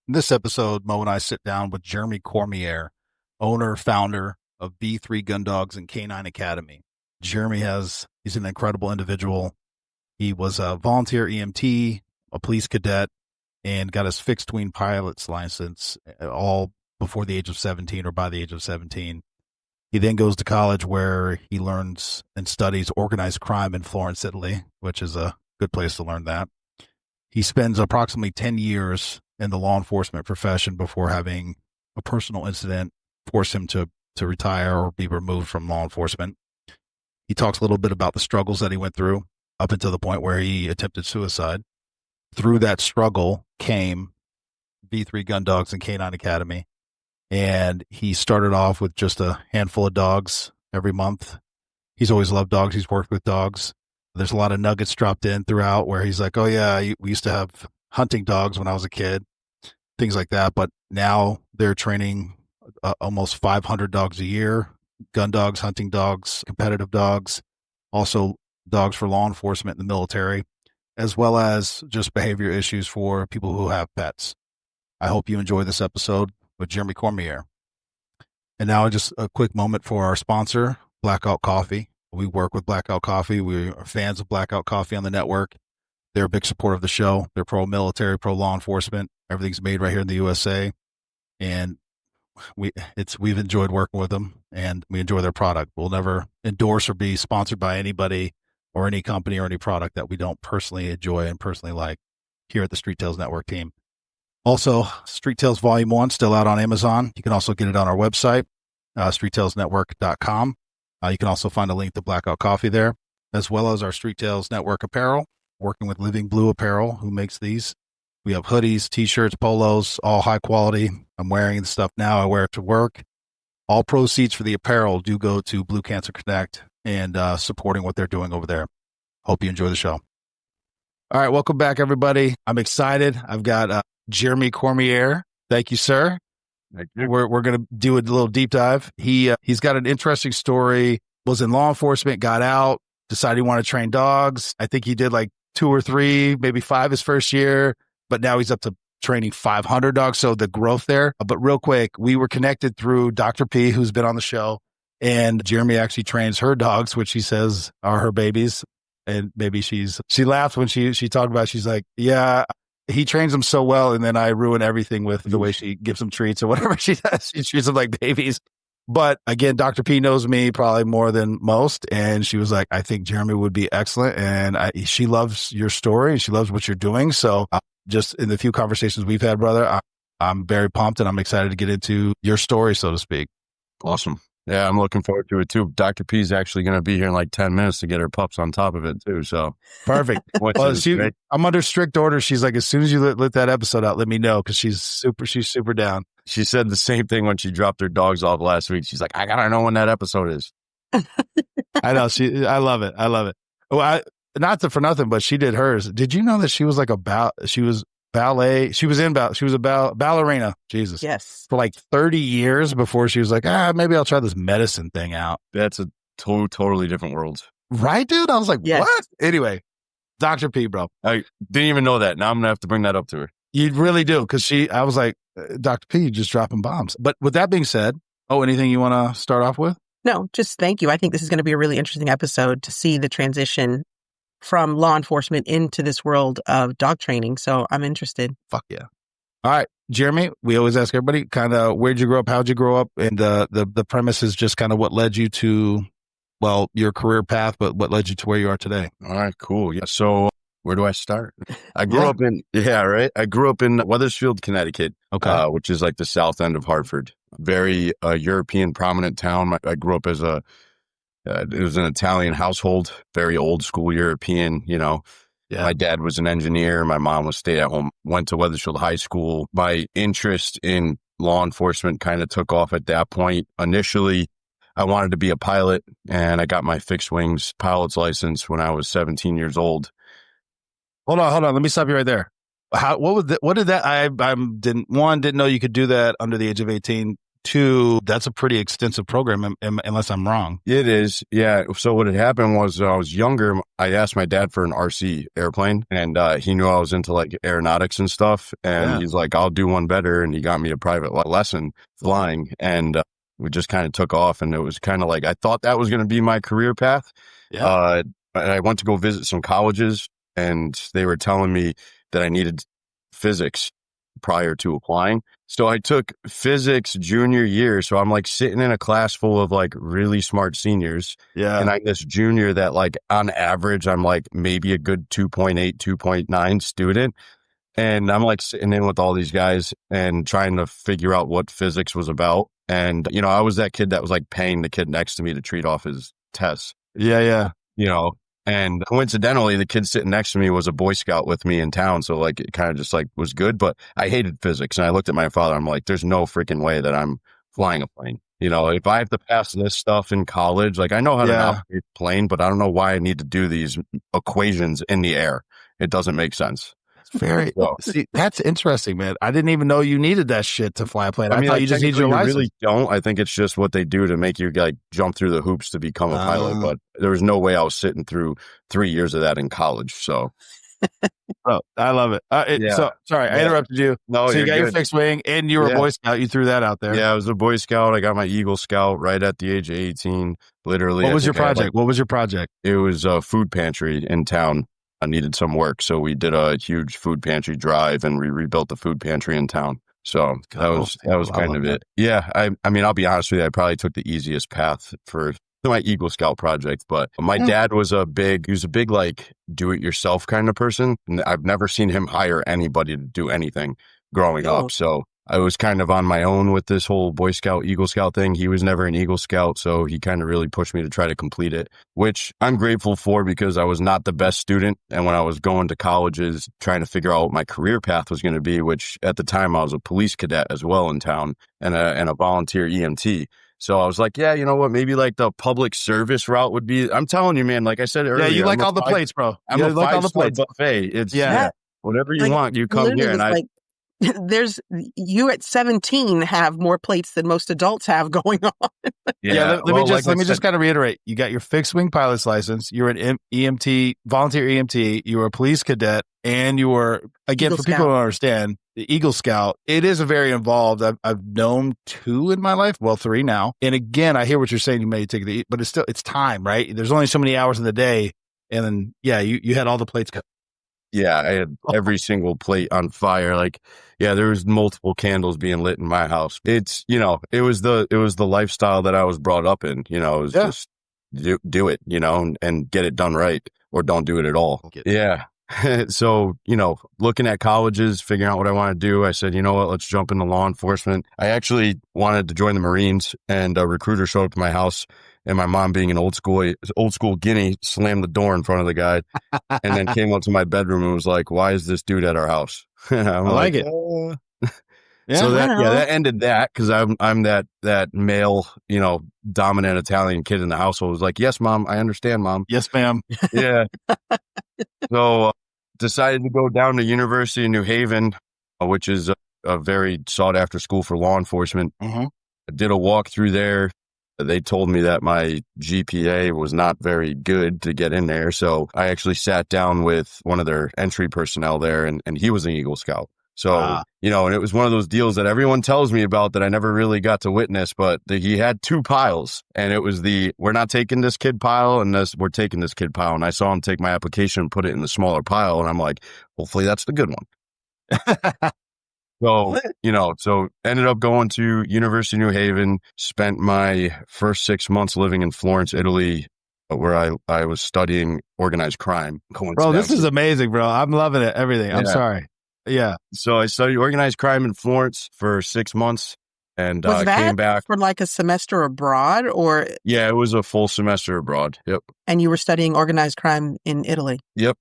In this episode, Mo and I sit down with Jeremy Cormier, owner, founder of B3 Gundogs and Canine Academy. Jeremy he's an incredible individual. He was a volunteer EMT, a police cadet, and got his fixed wing pilot's license all before the age of 17 or by the age of 17. He then goes to college where he learns and studies organized crime in Florence, Italy, which is a good place to learn that. He spends approximately 10 years in the law enforcement profession before having a personal incident force him to retire or be removed from law enforcement. He talks a little bit about the struggles that he went through up until the point where he attempted suicide. Through that struggle came B3 Gundogs and Canine Academy. And he started off with just a handful of dogs every month. He's always loved dogs. He's worked with dogs. There's a lot of nuggets dropped in throughout where he's like, oh yeah, we used to have hunting dogs when I was a kid, things like that. But now they're training almost 500 dogs a year, gun dogs, hunting dogs, competitive dogs, also dogs for law enforcement in the military, as well as just behavior issues for people who have pets. I hope you enjoy this episode with Jeremy Cormier. And now just a quick moment for our sponsor, Blackout Coffee. We work with Blackout Coffee. We are fans of Blackout Coffee on the network. They're a big supporter of the show. They're pro-military, pro-law enforcement. Everything's made right here in the USA. And we've enjoyed working with them, and we enjoy their product. We'll never endorse or be sponsored by anybody or any company or any product that we don't personally enjoy and personally like here at the Street Tales Network team. Also, Street Tales Volume 1 still out on Amazon. You can also get it on our website, streettalesnetwork.com. You can also find a link to Blackout Coffee there, as well as our Street Tales Network apparel, working with Living Blue Apparel, who makes these. We have hoodies, t-shirts, polos, all high quality. I'm wearing the stuff now. I wear it to work. All proceeds for the apparel do go to Blue Cancer Connect and supporting what they're doing over there. Hope you enjoy the show. All right, welcome back, everybody. I'm excited. I've got Jeremy Cormier. Thank you, sir. Thank you. We're going to do a little deep dive. He's got an interesting story. Was in law enforcement, got out, decided he wanted to train dogs. I think he did like 2 or 3, maybe 5 his first year, but now he's up to training 500 dogs. So the growth there. But real quick, we were connected through Dr. P, who's been on the show, and Jeremy actually trains her dogs, which she says are her babies. And maybe she laughed when she talked about it. She's like, yeah, he trains them so well, and then I ruin everything with the way she gives them treats or whatever she does. She treats them like babies. But again, Dr. P knows me probably more than most, and she was like, I think Jeremy would be excellent, and she loves your story, and she loves what you're doing. So just in the few conversations we've had, brother, I'm very pumped, and I'm excited to get into your story, so to speak. Awesome. Yeah, I'm looking forward to it too. Dr. P is actually going to be here in like 10 minutes to get her pups on top of it too. So perfect. Well, I'm under strict orders. She's like, as soon as you let that episode out, let me know, because she's super down. She said the same thing when she dropped her dogs off last week.'s like, I gotta know when that episode is. I know. I love it. Well, not for nothing, but she did hers. Did you know that she was like she was ballet? She was a ballerina. Jesus. Yes. For like 30 years before she was like, maybe I'll try this medicine thing out. That's a totally different world. Right, dude? I was like, yes. What? Anyway, Dr. P, bro. I didn't even know that. Now I'm going to have to bring that up to her. You really do. Because I was like, Dr. P, you're just dropping bombs. But with that being said, anything you want to start off with? No, just thank you. I think this is going to be a really interesting episode to see the transition from law enforcement into this world of dog training. So I'm interested. Fuck yeah. All right, Jeremy, we always ask everybody kind of where'd you grow up? How'd you grow up? And the premise is just kind of what led you to, your career path, but what led you to where you are today. All right, cool. Yeah. So where do I start? I grew up in Wethersfield, Connecticut, okay, which is like the south end of Hartford. Very European prominent town. I grew up as it was an Italian household, very old school European, Yeah. My dad was an engineer. My mom was stay at home, went to Wethersfield High School. My interest in law enforcement kind of took off at that point. Initially, I wanted to be a pilot, and I got my fixed wings pilot's license when I was 17 years old. Hold on. Let me stop you right there. What did that? I didn't know you could do that under the age of 18. that's a pretty extensive program, unless I'm wrong. It is. Yeah. So what had happened was when I was younger, I asked my dad for an RC airplane, and he knew I was into like aeronautics and stuff. And he's like, I'll do one better. And he got me a private lesson flying, and we just kind of took off. And it was kind of like, I thought that was going to be my career path. Yeah. I went to go visit some colleges, and they were telling me that I needed physics prior to applying. So I took physics junior year. So I'm like sitting in a class full of like really smart seniors. Yeah. And I'm this junior that like on average, I'm like maybe a good 2.8, 2.9 student. And I'm like sitting in with all these guys and trying to figure out what physics was about. And, you know, I was that kid that was like paying the kid next to me to treat off his tests. Yeah. You know, and coincidentally, the kid sitting next to me was a Boy Scout with me in town. So like, it kind of just like was good, but I hated physics. And I looked at my father, I'm like, there's no freaking way that I'm flying a plane. You know, if I have to pass this stuff in college, like I know how to operate a plane, but I don't know why I need to do these equations in the air. It doesn't make sense. Very see, that's interesting, man. I didn't even know you needed that shit to fly a plane. I thought you just need your license. Really don't. I think it's just what they do to make you like jump through the hoops to become a pilot. But there was no way I was sitting through 3 years of that in college. So, I love it. So sorry, I interrupted you. No, so you got your fixed wing, and you were a Boy Scout. You threw that out there. Yeah, I was a Boy Scout. I got my Eagle Scout right at the age of 18. Literally. What was your project? What was your project? It was a food pantry in town. I needed some work, so we did a huge food pantry drive, and we rebuilt the food pantry in town. So that was kind of it. Yeah, I mean, I'll be honest with you, I probably took the easiest path for my Eagle Scout project, but my dad was a big like do-it-yourself kind of person, and I've never seen him hire anybody to do anything growing up. So I was kind of on my own with this whole Boy Scout, Eagle Scout thing. He was never an Eagle Scout, so he kind of really pushed me to try to complete it, which I'm grateful for because I was not the best student. And when I was going to colleges, trying to figure out what my career path was going to be, which at the time I was a police cadet as well in town and a volunteer EMT. So I was like, yeah, you know what? Maybe like the public service route would be. I'm telling you, man, like I said earlier. Yeah, you like all the plates, bro. I'm like all the plates buffet. It's whatever you want, you come here. And you at 17 have more plates than most adults have going on. Let me just kind of reiterate. You got your fixed wing pilot's license. You're an EMT, volunteer EMT. You were a police cadet, and you were, again, Eagle for Scout. people who don't understand, the Eagle Scout. It is a very involved. I've known 2 in my life. Well, 3 now. And again, I hear what you're saying. You may take but it's time, right? There's only so many hours in the day. And then, you had all the plates cut. Yeah, I had every single plate on fire. Like, there was multiple candles being lit in my house. It's, it was the lifestyle that I was brought up in, it was just do it, and get it done right, or don't do it at all. Yeah. So, looking at colleges, figuring out what I want to do, I said, you know what, let's jump into law enforcement. I actually wanted to join the Marines, and a recruiter showed up to my house. And my mom, being an old school guinea, slammed the door in front of the guy, and then came up to my bedroom and was like, "Why is this dude at our house?" I like it. So that ended that, because I'm that male, dominant Italian kid in the household. I was like, "Yes, mom, I understand, mom." Yes, ma'am. Yeah. So decided to go down to University of New Haven, which is a very sought after school for law enforcement. Mm-hmm. I did a walk through there. They told me that my GPA was not very good to get in there. So I actually sat down with one of their entry personnel there, and he was an Eagle Scout. So, and it was one of those deals that everyone tells me about that I never really got to witness, but he had 2 piles, and it was we're not taking this kid pile, and we're taking this kid pile. And I saw him take my application and put it in the smaller pile. And I'm like, hopefully that's the good one. So ended up going to University of New Haven, spent my first 6 months living in Florence, Italy, where I was studying organized crime. Bro, this is amazing, bro. I'm loving it. Everything. I'm sorry. Yeah. So I studied organized crime in Florence for 6 months, and came back. For like a semester abroad, or? Yeah, it was a full semester abroad. Yep. And you were studying organized crime in Italy? Yep.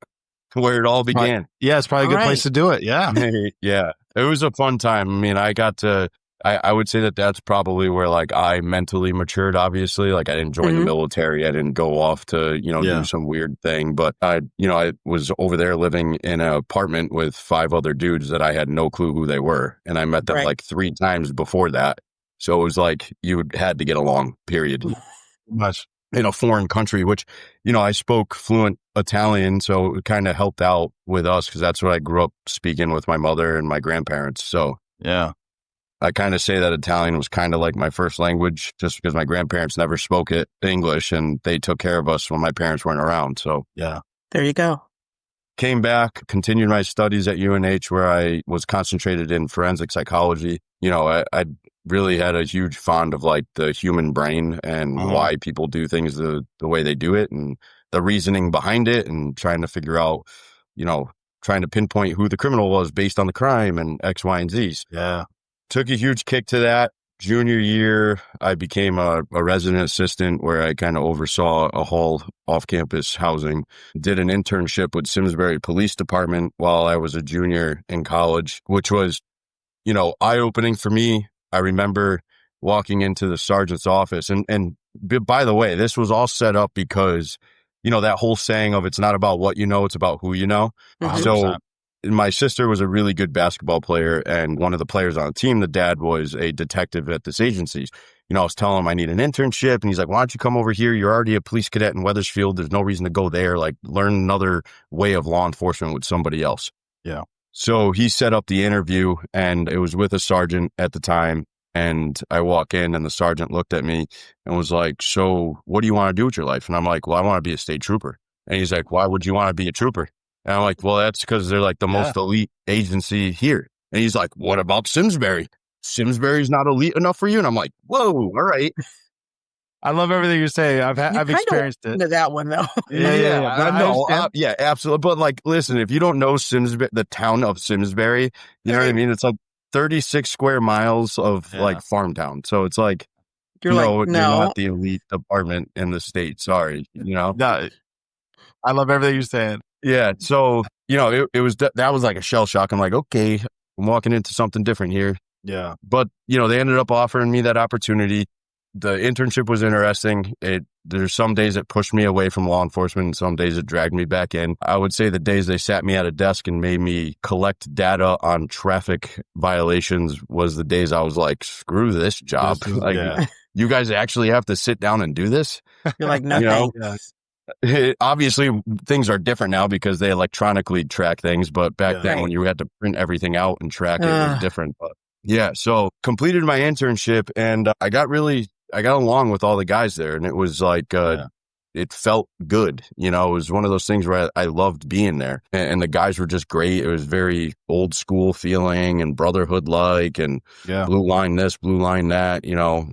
Where it all began. It's probably a good place to do it. Yeah. Yeah. It was a fun time. I mean, I would say that that's probably where like I mentally matured, obviously. Like I didn't join the military. I didn't go off to, do some weird thing. But I was over there living in an apartment with 5 other dudes that I had no clue who they were. And I met them like 3 times before that. So it was like had to get along, period. Much. In a foreign country, which, I spoke fluent Italian, so it kind of helped out with us because that's what I grew up speaking with my mother and my grandparents. So yeah, I kind of say that Italian was kind of like my first language just because my grandparents never spoke it English and they took care of us when my parents weren't around. So yeah, there you go. Came back, continued my studies at UNH where I was concentrated in forensic psychology. I really had a huge fond of like the human brain and why people do things the way they do it and the reasoning behind it and trying to figure out, trying to pinpoint who the criminal was based on the crime and X, Y, and Z's. Yeah. Took a huge kick to that. Junior year, I became a resident assistant where I kind of oversaw a whole off-campus housing. Did an internship with Simsbury Police Department while I was a junior in college, which was, eye-opening for me. I remember walking into the sergeant's office and by the way, this was all set up because, that whole saying of it's not about what you know, it's about who you know. Mhm. So my sister was a really good basketball player and one of the players on the team, the dad was a detective at this agency. I was telling him I need an internship and he's like, why don't you come over here? You're already a police cadet in Wethersfield. There's no reason to go there. Like learn another way of law enforcement with somebody else. Yeah. So he set up the interview and it was with a sergeant at the time. And I walk in and the sergeant looked at me and was like, so what do you want to do with your life? And I'm like, well, I want to be a state trooper. And he's like, why would you want to be a trooper? And I'm like, well, that's because they're like the most elite agency here. And he's like, what about Simsbury? Simsbury's not elite enough for you? And I'm like, whoa, all right. I love everything you're saying. I've experienced it. Into that one though. Yeah, absolutely. But like, listen, if you don't know Simsbury, the town of Simsbury, you know what I mean? It's like 36 square miles of like farm town. So it's like, You're you're not the elite department in the state. Sorry, No, I love everything you're saying. Yeah. So, it was, that was like a shell shock. I'm like, okay, I'm walking into something different here. Yeah. But, they ended up offering me that opportunity. The internship was interesting. There's some days it pushed me away from law enforcement and some days it dragged me back in. I would say the days they sat me at a desk and made me collect data on traffic violations was the days I was like, screw this job. You guys actually have to sit down and do this? You're like, no, thanks. Obviously, things are different now because they electronically track things. But back then when you had to print everything out and track it, it was different. But yeah, so completed my internship and I got along with all the guys there. And it was like, it felt good. It was one of those things where I loved being there. And the guys were just great. It was very old school feeling and brotherhood like and blue line this, blue line that,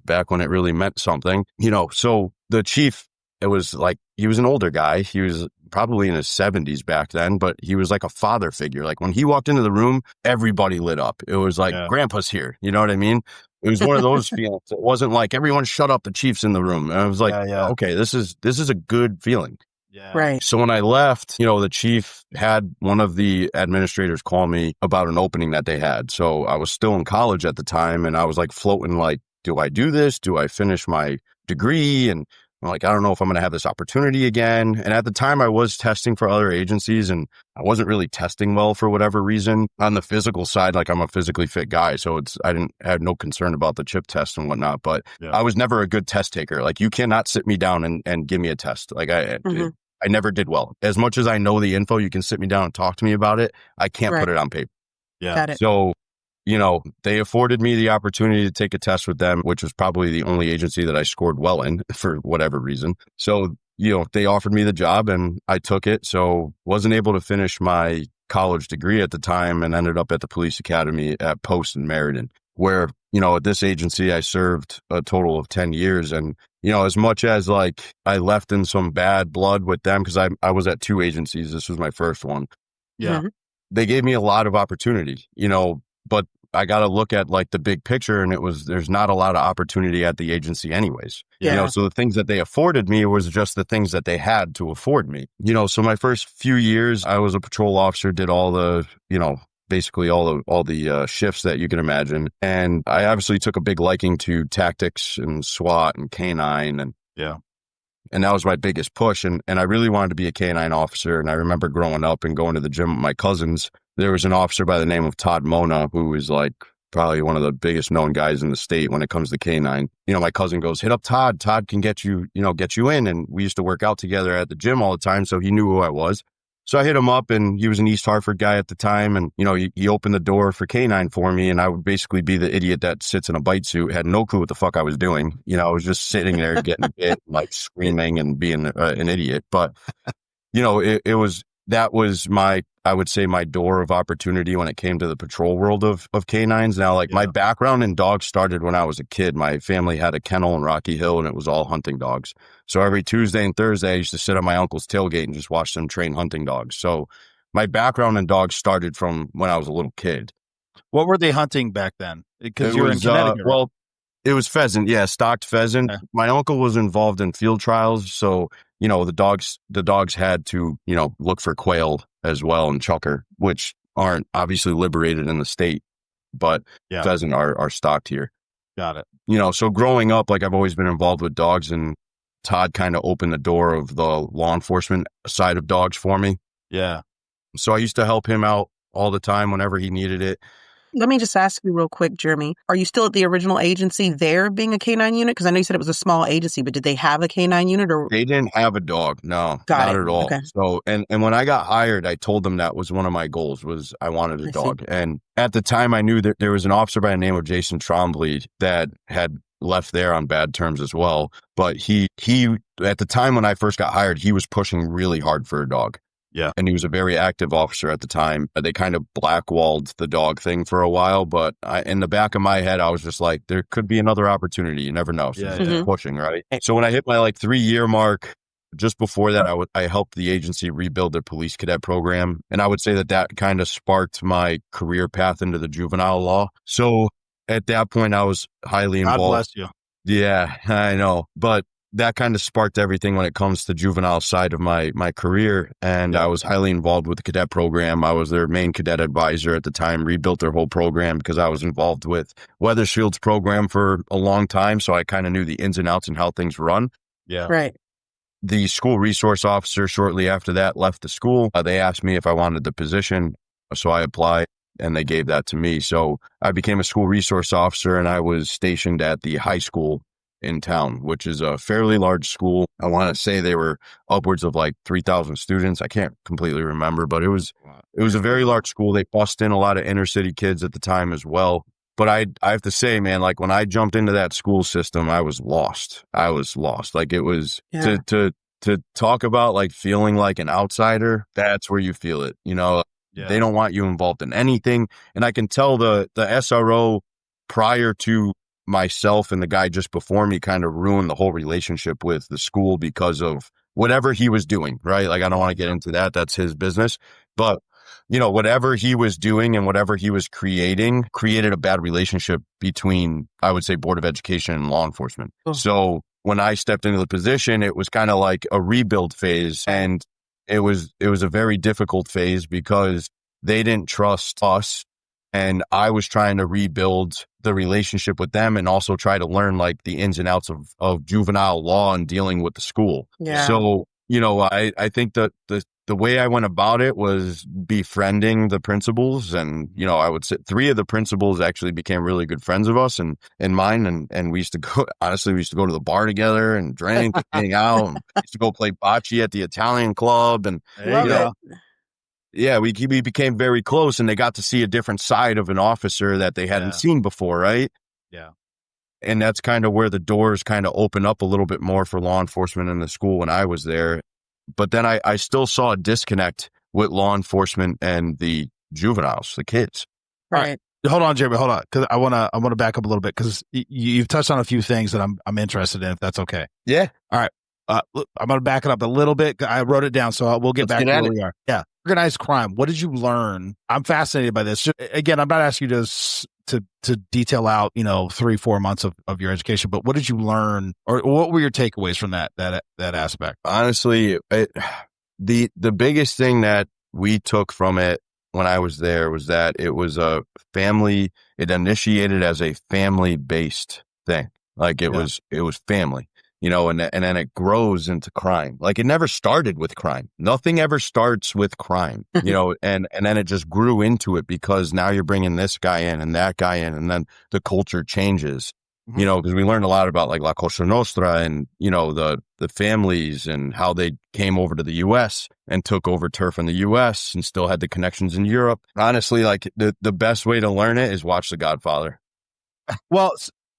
back when it really meant something. So the chief, it was like, he was an older guy. He was probably in his 70s back then, but he was like a father figure. Like when he walked into the room, everybody lit up. It was like, grandpa's here. You know what I mean? It was one of those feelings. It wasn't like everyone shut up, the chief's in the room. And I was like, okay, this is a good feeling. Yeah. Right. So when I left, the chief had one of the administrators call me about an opening that they had. So I was still in college at the time and I was like floating like, do I do this? Do I finish my degree? And I'm like, I don't know if I'm going to have this opportunity again. And at the time I was testing for other agencies and I wasn't really testing well for whatever reason. On the physical side, like I'm a physically fit guy. So I had no concern about the chip test and whatnot, but I was never a good test taker. Like you cannot sit me down and give me a test. Like I never did well. As much as I know the info, you can sit me down and talk to me about it. I can't put it on paper. Yeah. Got it. So they afforded me the opportunity to take a test with them, which was probably the only agency that I scored well in for whatever reason. So, they offered me the job and I took it. So wasn't able to finish my college degree at the time and ended up at the police academy at Post in Meriden, where, at this agency, I served a total of 10 years. And, as much as like I left in some bad blood with them, because I was at 2 agencies. This was my first one. Yeah. Mm-hmm. They gave me a lot of opportunity, but I got to look at like the big picture and there's not a lot of opportunity at the agency anyways. Yeah. So the things that they afforded me was just the things that they had to afford me. So my first few years I was a patrol officer, did all the, basically all the shifts that you can imagine. And I obviously took a big liking to tactics and SWAT and Canine and that was my biggest push. And I really wanted to be a Canine officer. And I remember growing up and going to the gym with my cousins. There was an officer by the name of Todd Mona, who was like probably one of the biggest known guys in the state when it comes to canine. You know, my cousin goes, hit up Todd. Todd can get you in. And we used to work out together at the gym all the time. So he knew who I was. So I hit him up, and he was an East Hartford guy at the time. And, you know, he opened the door for canine for me. And I would basically be the idiot that sits in a bite suit, had no clue what the fuck I was doing. You know, I was just sitting there getting bit, like screaming and being an idiot. But, you know, that was I would say my door of opportunity when it came to the patrol world of canines. Now, like my background in dogs started when I was a kid. My family had a kennel in Rocky Hill, and it was all hunting dogs. So every Tuesday and Thursday, I used to sit on my uncle's tailgate and just watch them train hunting dogs. So my background in dogs started from when I was a little kid. What were they hunting back then? Because you were in Connecticut. Well, it was pheasant. Yeah, stocked pheasant. Okay. My uncle was involved in field trials. So, you know, the dogs had to, you know, look for quail as well and chucker, which aren't obviously liberated in the state, but pheasant are stocked here. Got it. You know, so growing up, like I've always been involved with dogs, and Todd kind of opened the door of the law enforcement side of dogs for me. Yeah. So I used to help him out all the time whenever he needed it. Let me just ask you real quick, Jeremy, are you still at the original agency there being a canine unit? Because I know you said it was a small agency, but did they have a canine unit? Or They didn't have a dog. No, Got not it. at all. Okay. So, and when I got hired, I told them that was one of my goals, was I wanted a dog. And at the time I knew that there was an officer by the name of Jason Trombley that had left there on bad terms as well. But he at the time when I first got hired, he was pushing really hard for a dog. Yeah. And he was a very active officer at the time. They kind of blackwalled the dog thing for a while, but in the back of my head, I was just like, there could be another opportunity. You never know. So just keep pushing, right? So when I hit my 3-year mark, just before that, I helped the agency rebuild their police cadet program. And I would say that kind of sparked my career path into the juvenile law. So at that point, I was highly involved. God bless you. Yeah, I know. But that kind of sparked everything when it comes to juvenile side of my career. And I was highly involved with the cadet program. I was their main cadet advisor at the time, rebuilt their whole program because I was involved with Weathershield's program for a long time. So I kind of knew the ins and outs and how things run. Yeah. Right. The school resource officer shortly after that left the school. They asked me if I wanted the position. So I applied, and they gave that to me. So I became a school resource officer, and I was stationed at the high school in town, which is a fairly large school. I want to say they were upwards of 3,000 students. I can't completely remember, but it was a very large school. They bussed in a lot of inner city kids at the time as well. But I have to say, man, when I jumped into that school system, I was lost. It was to talk about feeling like an outsider. That's where you feel it. You know, they don't want you involved in anything. And I can tell the SRO prior to myself and the guy just before me kind of ruined the whole relationship with the school because of whatever he was doing, right? I don't want to get into that. That's his business. But, you know, whatever he was doing and whatever he was created a bad relationship between, I would say, Board of Education and law enforcement. Oh. So when I stepped into the position, it was kind of like a rebuild phase. And it was a very difficult phase because they didn't trust us. And I was trying to rebuild the relationship with them and also try to learn the ins and outs of juvenile law and dealing with the school. Yeah. So, you know, I think that the way I went about it was befriending the principals. And, you know, I would say 3 of the principals actually became really good friends of us and mine. And we used to go to the bar together and drink, and hang out. And we used to go play bocce at the Italian club. And, yeah, we became very close, and they got to see a different side of an officer that they hadn't seen before, right? Yeah. And that's kind of where the doors kind of open up a little bit more for law enforcement in the school when I was there. But then I still saw a disconnect with law enforcement and the juveniles, the kids. Right. Hold on, Jeremy. Hold on, because I want to back up a little bit because you've touched on a few things that I'm interested in. If that's okay. Yeah. All right. I'm going to back it up a little bit. I wrote it down, so we'll get back to where we are. Yeah. Organized crime. What did you learn? I'm fascinated by this. Again, I'm not asking you to detail out, 3-4 months of your education, but what did you learn, or what were your takeaways from that aspect? Honestly, the biggest thing that we took from it when I was there was that it was it initiated as a family-based thing. It was family. and then it grows into crime. Like, it never started with crime. Nothing ever starts with crime, and then it just grew into it because now you're bringing this guy in and that guy in, and then the culture changes. Because we learned a lot about like La Cosa Nostra and, the families and how they came over to the U.S. and took over turf in the U.S. and still had the connections in Europe. Honestly, like the best way to learn it is watch The Godfather. Well,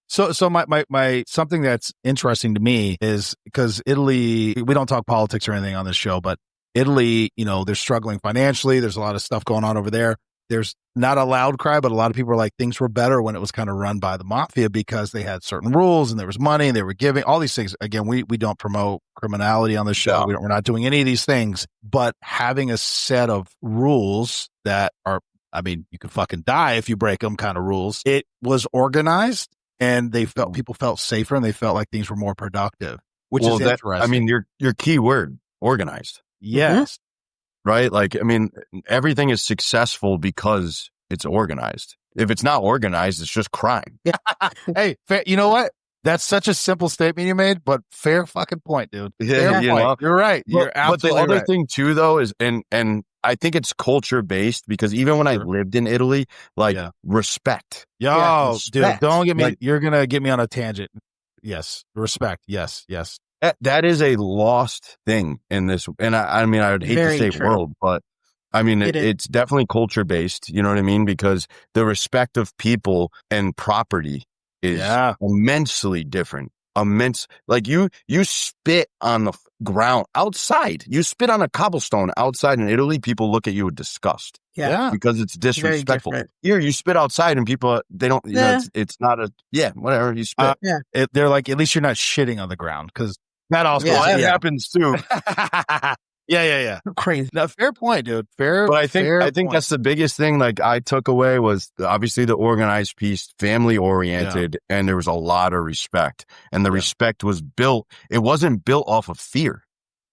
so my something that's interesting to me is because Italy, we don't talk politics or anything on this show, but Italy, they're struggling financially. There's a lot of stuff going on over there. There's not a loud cry, but a lot of people are like, things were better when it was kind of run by the mafia because they had certain rules and there was money and they were giving all these things. Again, we don't promote criminality on the show. No. We're not doing any of these things, but having a set of rules that are, you could fucking die if you break them kind of rules. It was organized and people felt safer and they felt like things were more productive, which is interesting. Your key word, organized. Yes. Right? Like, everything is successful because it's organized. If it's not organized, it's just crime. Hey, fair, you know what? That's such a simple statement you made, but fair fucking point, dude. Fair point. You're right. You're absolutely right. But the other thing too, though, is, and I think it's culture based because even when I lived in Italy, respect. Dude, don't get me. You're going to get me on a tangent. Yes. Respect. Yes. That is a lost thing in this. And I would hate to say world, but it's definitely culture based. You know what I mean? Because the respect of people and property is immensely different. Like you spit on the ground outside. You spit on a cobblestone outside in Italy. People look at you with disgust. Yeah. Because it's disrespectful. Here, you spit outside and people, they don't, it's not whatever you spit. They're like, at least you're not shitting on the ground because that also happens too. Yeah. Crazy. No, fair point, dude. Fair. But I think point. that's the biggest thing. Like, I took away was obviously the organized piece, family oriented, and there was a lot of respect. And the respect was built. It wasn't built off of fear.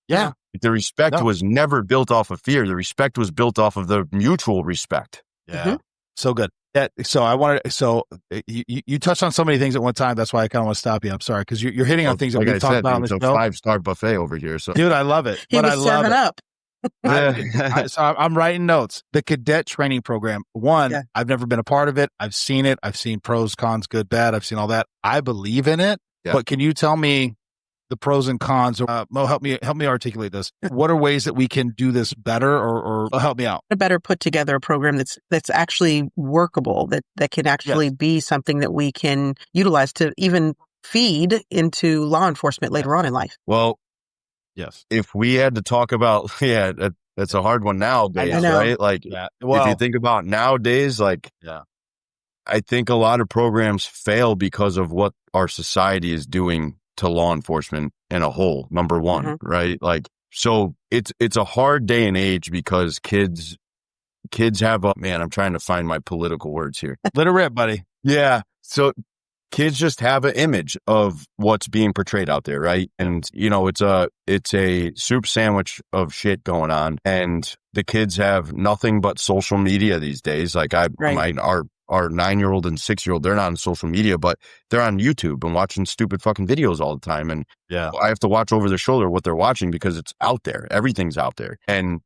Yeah. The respect was never built off of fear. The respect was built off of the mutual respect. Yeah. So good. You touched on so many things at one time. That's why I kind of want to stop you. I'm sorry, because you're hitting on things that we've talked about on this show. 5-star buffet over here. So, dude, I love it. He was serving up. So I'm writing notes. The cadet training program. I've never been a part of it. I've seen it. I've seen pros, cons, good, bad. I've seen all that. I believe in it. Yeah. But can you tell me the pros and cons? Mo, help me articulate this. What are ways that we can do this better, or help me out? A better put together a program that's actually workable, that can actually be something that we can utilize to even feed into law enforcement later on in life. Well, yes. If we had to talk about, that's a hard one nowadays, right? Like, if you think about nowadays, I think a lot of programs fail because of what our society is doing to law enforcement in a whole, number one, right? Like, so it's a hard day and age because kids have I'm trying to find my political words here. Let it rip, buddy. Yeah. So kids just have an image of what's being portrayed out there, right? And it's a soup sandwich of shit going on, and the kids have nothing but social media these days. Like our 9-year-old and 6-year-old, they're not on social media, but they're on YouTube and watching stupid fucking videos all the time. And I have to watch over their shoulder what they're watching because it's out there. Everything's out there. And,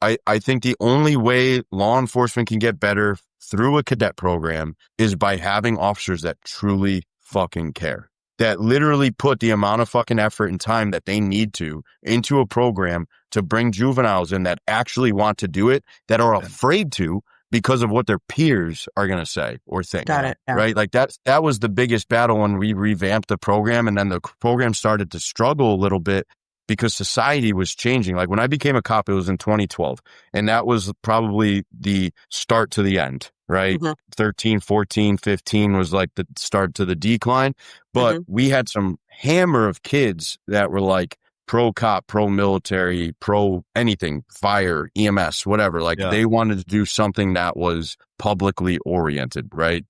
I think the only way law enforcement can get better through a cadet program is by having officers that truly fucking care, that literally put the amount of fucking effort and time that they need to into a program to bring juveniles in that actually want to do it, that are afraid to, because of what their peers are going to say or think. Got it. Yeah. Right? Like that was the biggest battle when we revamped the program, and then the program started to struggle a little bit because society was changing. Like when I became a cop, it was in 2012, and that was probably the start to the end, right? 13, 14, 15 was like the start to the decline, but we had some hammer of kids that were like pro cop, pro military, pro anything, fire, EMS, whatever. Like they wanted to do something that was publicly oriented, right?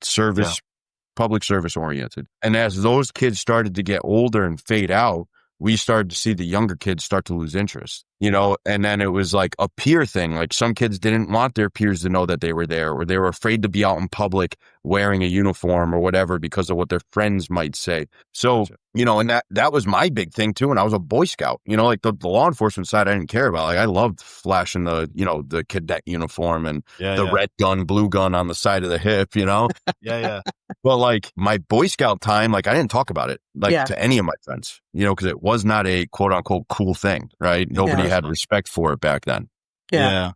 Public service oriented. And as those kids started to get older and fade out, we started to see the younger kids start to lose interest, and then it was like a peer thing. Like some kids didn't want their peers to know that they were there, or they were afraid to be out in public wearing a uniform or whatever because of what their friends might say. So, you know, and that was my big thing too. And I was a Boy Scout, you know, like the law enforcement side, I didn't care about. Like I loved flashing the, you know, the cadet uniform and the red gun, blue gun on the side of the hip, you know? Yeah. But like my Boy Scout time, like I didn't talk about it like to any of my friends, you know, because it was not a quote unquote cool thing, right? Nobody had respect for it back then. Yeah.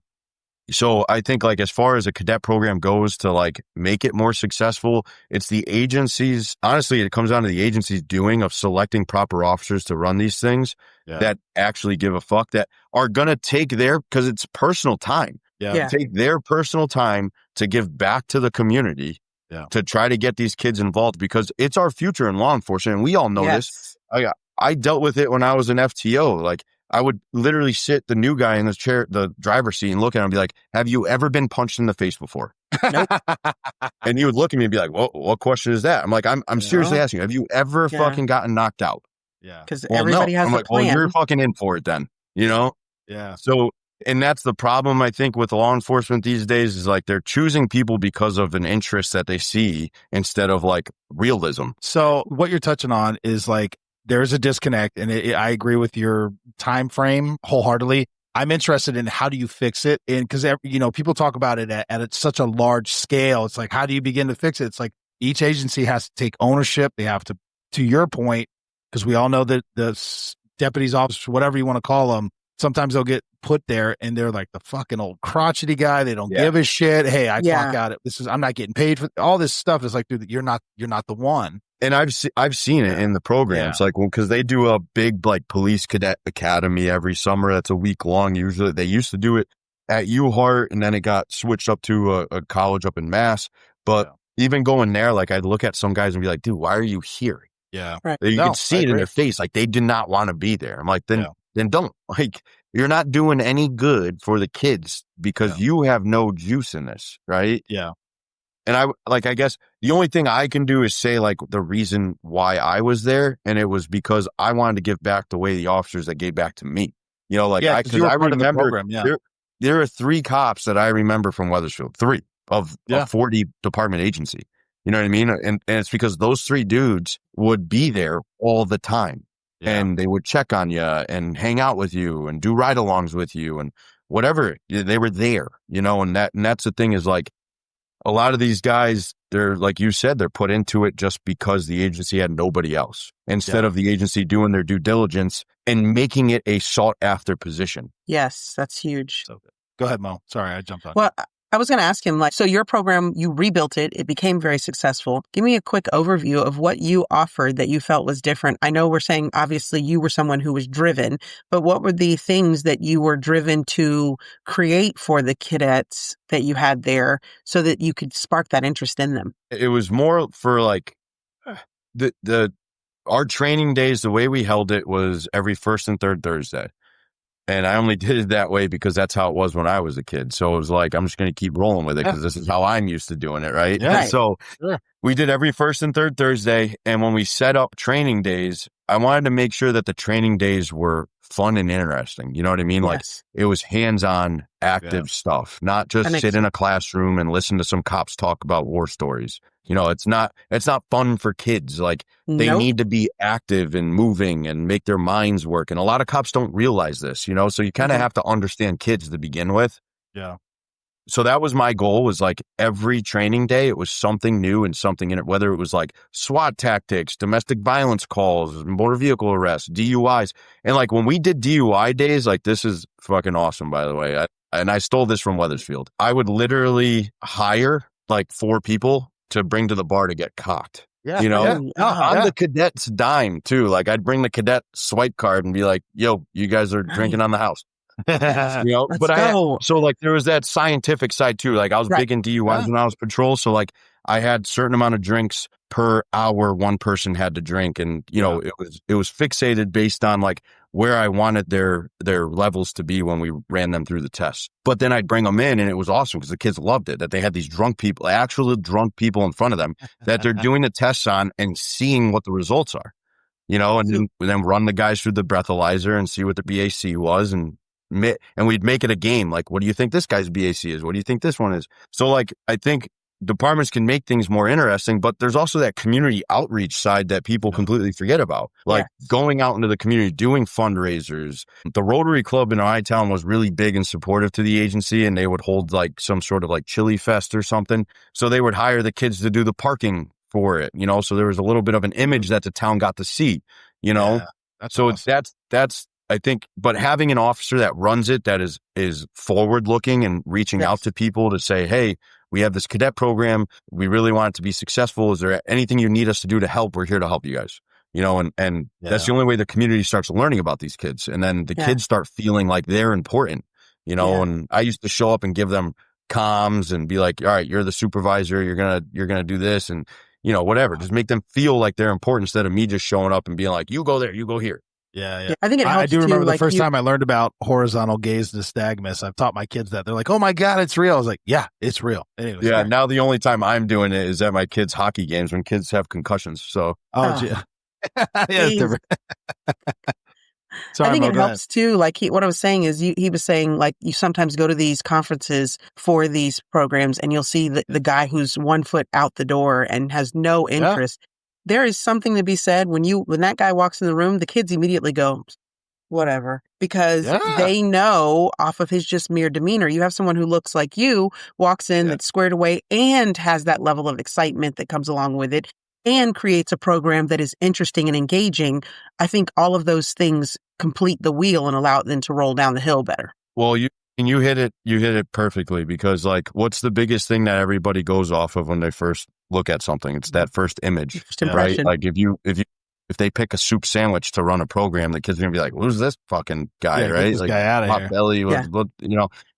So I think like as far as a cadet program goes to like make it more successful, it's the agencies. Honestly, it comes down to the agency's doing of selecting proper officers to run these things that actually give a fuck, that are going to take because it's personal time. Take their personal time to give back to the community to try to get these kids involved, because it's our future in law enforcement. And we all know this. I dealt with it when I was an FTO. Like I would literally sit the new guy in the chair, the driver's seat, and look at him and be like, have you ever been punched in the face before? Nope. And he would look at me and be like, what question is that? I'm like, I'm seriously asking you, have you ever fucking gotten knocked out? Yeah. Because everybody has a plan. Well, you're fucking in for it then, you know? Yeah. So, and that's the problem, I think, with law enforcement these days, is like they're choosing people because of an interest that they see instead of like realism. So what you're touching on is like, there's a disconnect, and I agree with your time frame wholeheartedly. I'm interested in how do you fix it? And because, you know, people talk about it at such a large scale. It's like, how do you begin to fix it? It's like each agency has to take ownership. They have to your point, because we all know that the deputies, officers, whatever you want to call them, sometimes they'll get put there and they're like the fucking old crotchety guy. They don't give a shit. Hey, I clock out it. I'm not getting paid for all this stuff. It's like, dude, you're not the one. And I've seen it in the programs, like, well, because they do a big like police cadet academy every summer. That's a week long. Usually they used to do it at U-Heart, and then it got switched up to a college up in Mass. But even going there, like I'd look at some guys and be like, dude, why are you here? Yeah. Right. You can see it in their face. Like they did not want to be there. I'm like, then don't. Like, you're not doing any good for the kids because you have no juice in this. Right. Yeah. And I guess the only thing I can do is say like the reason why I was there. And it was because I wanted to give back the way the officers that gave back to me, you know, like I remember there are 3 cops that I remember from Wethersfield, 3 of a 40 department agency. You know what I mean? And it's because those 3 dudes would be there all the time and they would check on you and hang out with you and do ride-alongs with you and whatever. They were there, you know, and that's the thing, is like, a lot of these guys, they're, like you said, they're put into it just because the agency had nobody else, instead of the agency doing their due diligence and making it a sought after position. Yes, that's huge. So good. Go ahead, Mo. Sorry, I jumped on. Well, I was going to ask him, like, so your program, you rebuilt it. It became very successful. Give me a quick overview of what you offered that you felt was different. I know we're saying, obviously, you were someone who was driven, but what were the things that you were driven to create for the cadets that you had there so that you could spark that interest in them? It was more for like our training days. The way we held it was every first and third Thursday. And I only did it that way because that's how it was when I was a kid. So it was like, I'm just going to keep rolling with it because this is how I'm used to doing it, right? Yeah. Right. So we did every first and third Thursday. And when we set up training days, I wanted to make sure that the training days were fun and interesting. You know what I mean? Like it was hands-on, active stuff, not just sit in a classroom and listen to some cops talk about war stories. You know, it's not fun for kids. Like they need to be active and moving and make their minds work. And a lot of cops don't realize this, you know, so you kind of have to understand kids to begin with. Yeah. So that was my goal, was like every training day, it was something new and something in it, whether it was like SWAT tactics, domestic violence calls, motor vehicle arrests, DUIs. And like when we did DUI days, like this is fucking awesome, by the way. I stole this from Wethersfield. I would literally hire like 4 people to bring to the bar to get cocked. Yeah. You know, on the cadet's dime too. Like I'd bring the cadet swipe card and be like, yo, you guys are drinking on the house. You know, so like there was that scientific side too. Like I was big in DUIs when I was patrol. So like I had certain amount of drinks per hour one person had to drink. And, you know, it was fixated based on like where I wanted their levels to be when we ran them through the tests. But then I'd bring them in and it was awesome because the kids loved it, that they had these drunk people, actual drunk people in front of them that they're doing the tests on and seeing what the results are, you know, and then run the guys through the breathalyzer and see what the BAC was. And we'd make it a game. Like, what do you think this guy's BAC is? What do you think this one is? So like, I think departments can make things more interesting, but there's also that community outreach side that people completely forget about. Like going out into the community, doing fundraisers. The Rotary Club in my town was really big and supportive to the agency, and they would hold like some sort of like chili fest or something. So they would hire the kids to do the parking for it, so there was a little bit of an image that the town got to see, That's so awesome. that's I think, but having an officer that runs it that is forward looking and reaching out to people to say, hey, we have this cadet program, we really want it to be successful, is there anything you need us to do to help? We're here to help you guys, and that's the only way the community starts learning about these kids, and then the kids start feeling like they're important, and I used to show up and give them comms and be like, all right, you're the supervisor, you're gonna do this, and whatever, just make them feel like they're important instead of me just showing up and being like, you go there, you go here. Yeah. I think it helps. I do remember too, the first time I learned about horizontal gaze nystagmus. I've taught my kids that. They're like, oh my God, it's real. I was like, yeah, it's real. Anyways, now the only time I'm doing it is at my kids' hockey games when kids have concussions. So, yeah, it's different. Sorry, I think Mo, it helps too. Like what I was saying is he was saying like you sometimes go to these conferences for these programs and you'll see the guy who's 1 foot out the door and has no interest. There is something to be said when that guy walks in the room, the kids immediately go, whatever, because they know off of his just mere demeanor. You have someone who looks like you, walks in that's squared away and has that level of excitement that comes along with it and creates a program that is interesting and engaging. I think all of those things complete the wheel and allow it then to roll down the hill better. Well, you hit it perfectly, because like, what's the biggest thing that everybody goes off of when they first look at something? It's that first image, right? Like if they pick a soup sandwich to run a program, the kids are gonna be like, "Who's this fucking guy?" Right? This like, guy out of pot here. belly,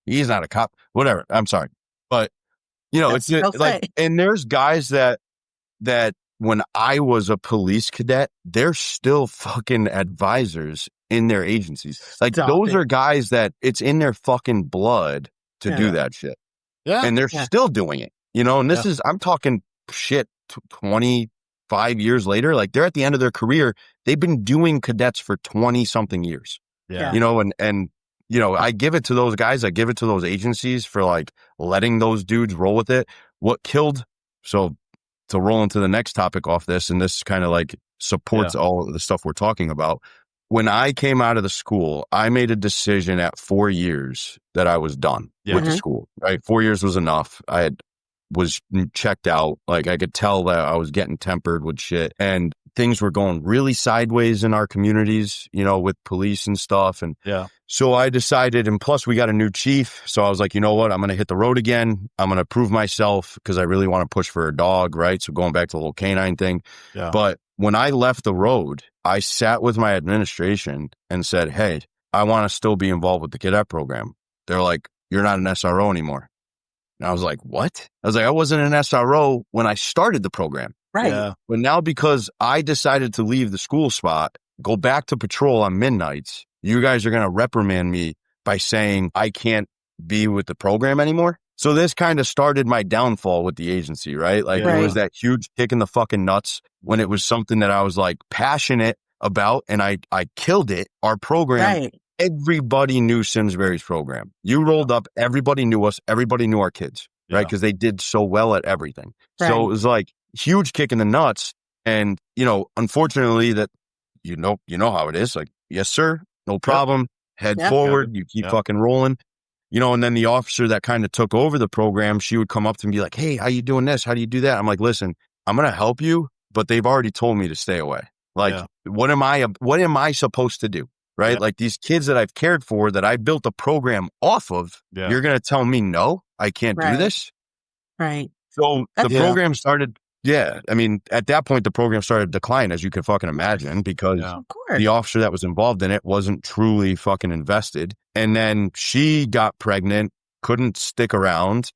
he's not a cop. Whatever. I'm sorry, but it's like, and there's guys that when I was a police cadet, they're still fucking advisors in their agencies. Like those are guys that it's in their fucking blood to do that shit. Yeah. And they're still doing it, and this is, I'm talking shit 25 years later. Like they're at the end of their career. They've been doing cadets for 20 something years. Yeah. And I give it to those guys. I give it to those agencies for like letting those dudes roll with it. What killed, so to roll into the next topic off this, and this kind of like supports all of the stuff we're talking about. When I came out of the school, I made a decision at 4 years that I was done with the school, right? 4 years was enough. Was checked out. Like I could tell that I was getting tempered with shit, and things were going really sideways in our communities, with police and stuff. And so I decided, and plus we got a new chief. So I was like, you know what? I'm going to hit the road again. I'm going to prove myself because I really want to push for a dog, right? So going back to the little canine thing. Yeah. But when I left the road, I sat with my administration and said, hey, I want to still be involved with the cadet program. They're like, you're not an SRO anymore. And I was like, what? I was like, I wasn't an SRO when I started the program. Right. Yeah. But now because I decided to leave the school spot, go back to patrol on midnights, you guys are going to reprimand me by saying I can't be with the program anymore. So this kind of started my downfall with the agency, right? Like it was that huge kick in the fucking nuts when it was something that I was like passionate about, and I killed it. Our program, everybody knew Simsbury's program. You rolled up, everybody knew us, everybody knew our kids, right? Because they did so well at everything. Right. So it was like huge kick in the nuts. And, unfortunately that, you know how it is. Like, yes, sir, no problem. Head forward. You keep fucking rolling. And then the officer that kind of took over the program, she would come up to me and be like, hey, how you doing this? How do you do that? I'm like, listen, I'm going to help you, but they've already told me to stay away. Like, what am I supposed to do? Right? Like these kids that I've cared for, that I built a program off of, you're going to tell me, no, I can't do this. Right. So the program started. Yeah. I mean, at that point, the program started to decline, as you can fucking imagine, because the officer that was involved in it wasn't truly fucking invested. And then she got pregnant, couldn't stick around.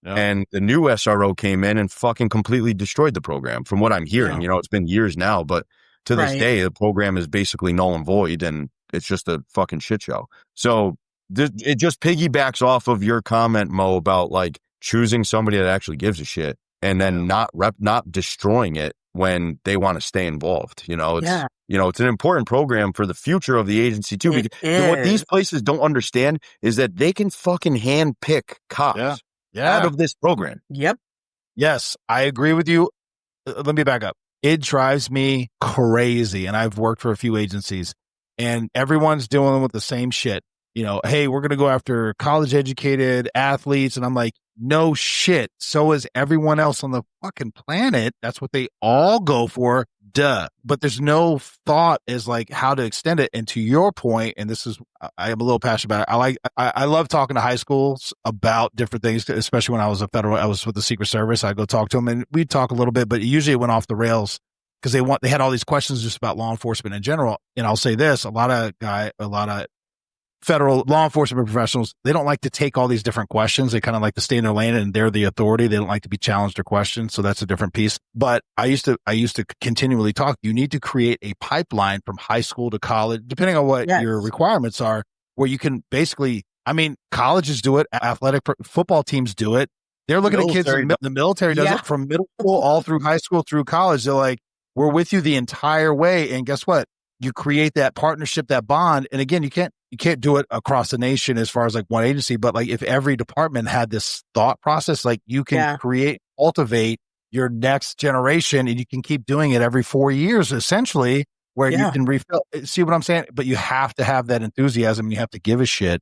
And the new SRO came in and fucking completely destroyed the program, from what I'm hearing. It's been years now, but to this day, the program is basically null and void, and it's just a fucking shit show. So it just piggybacks off of your comment, Mo, about like choosing somebody that actually gives a shit, and then not destroying it when they want to stay involved. It's an important program for the future of the agency too. Because what these places don't understand is that they can fucking hand pick cops out of this program. Yep. Yes, I agree with you. Let me back up. It drives me crazy. And I've worked for a few agencies and everyone's dealing with the same shit. Hey, we're going to go after college educated athletes. And I'm like, no shit. So is everyone else on the fucking planet. That's what they all go for. Duh. But there's no thought as like how to extend it. And to your point, and this is, I am a little passionate about it. I love talking to high schools about different things, especially when I was I was with the Secret Service. I'd go talk to them and we'd talk a little bit, but usually it went off the rails because they had all these questions just about law enforcement in general. And I'll say this, a lot of federal law enforcement professionals, they don't like to take all these different questions. They kind of like to stay in their lane and they're the authority. They don't like to be challenged or questioned. So that's a different piece. But I used to continually talk. You need to create a pipeline from high school to college, depending on what your requirements are, where you can basically, colleges do it. Athletic football teams do it. They're looking at kids. The military does it from middle school all through high school through college. They're like, we're with you the entire way. And guess what? You create that partnership, that bond. And again, you can't do it across the nation as far as like one agency, but like if every department had this thought process, like you can cultivate your next generation and you can keep doing it every 4 years, essentially, where you can refill. See what I'm saying? But you have to have that enthusiasm. And you have to give a shit.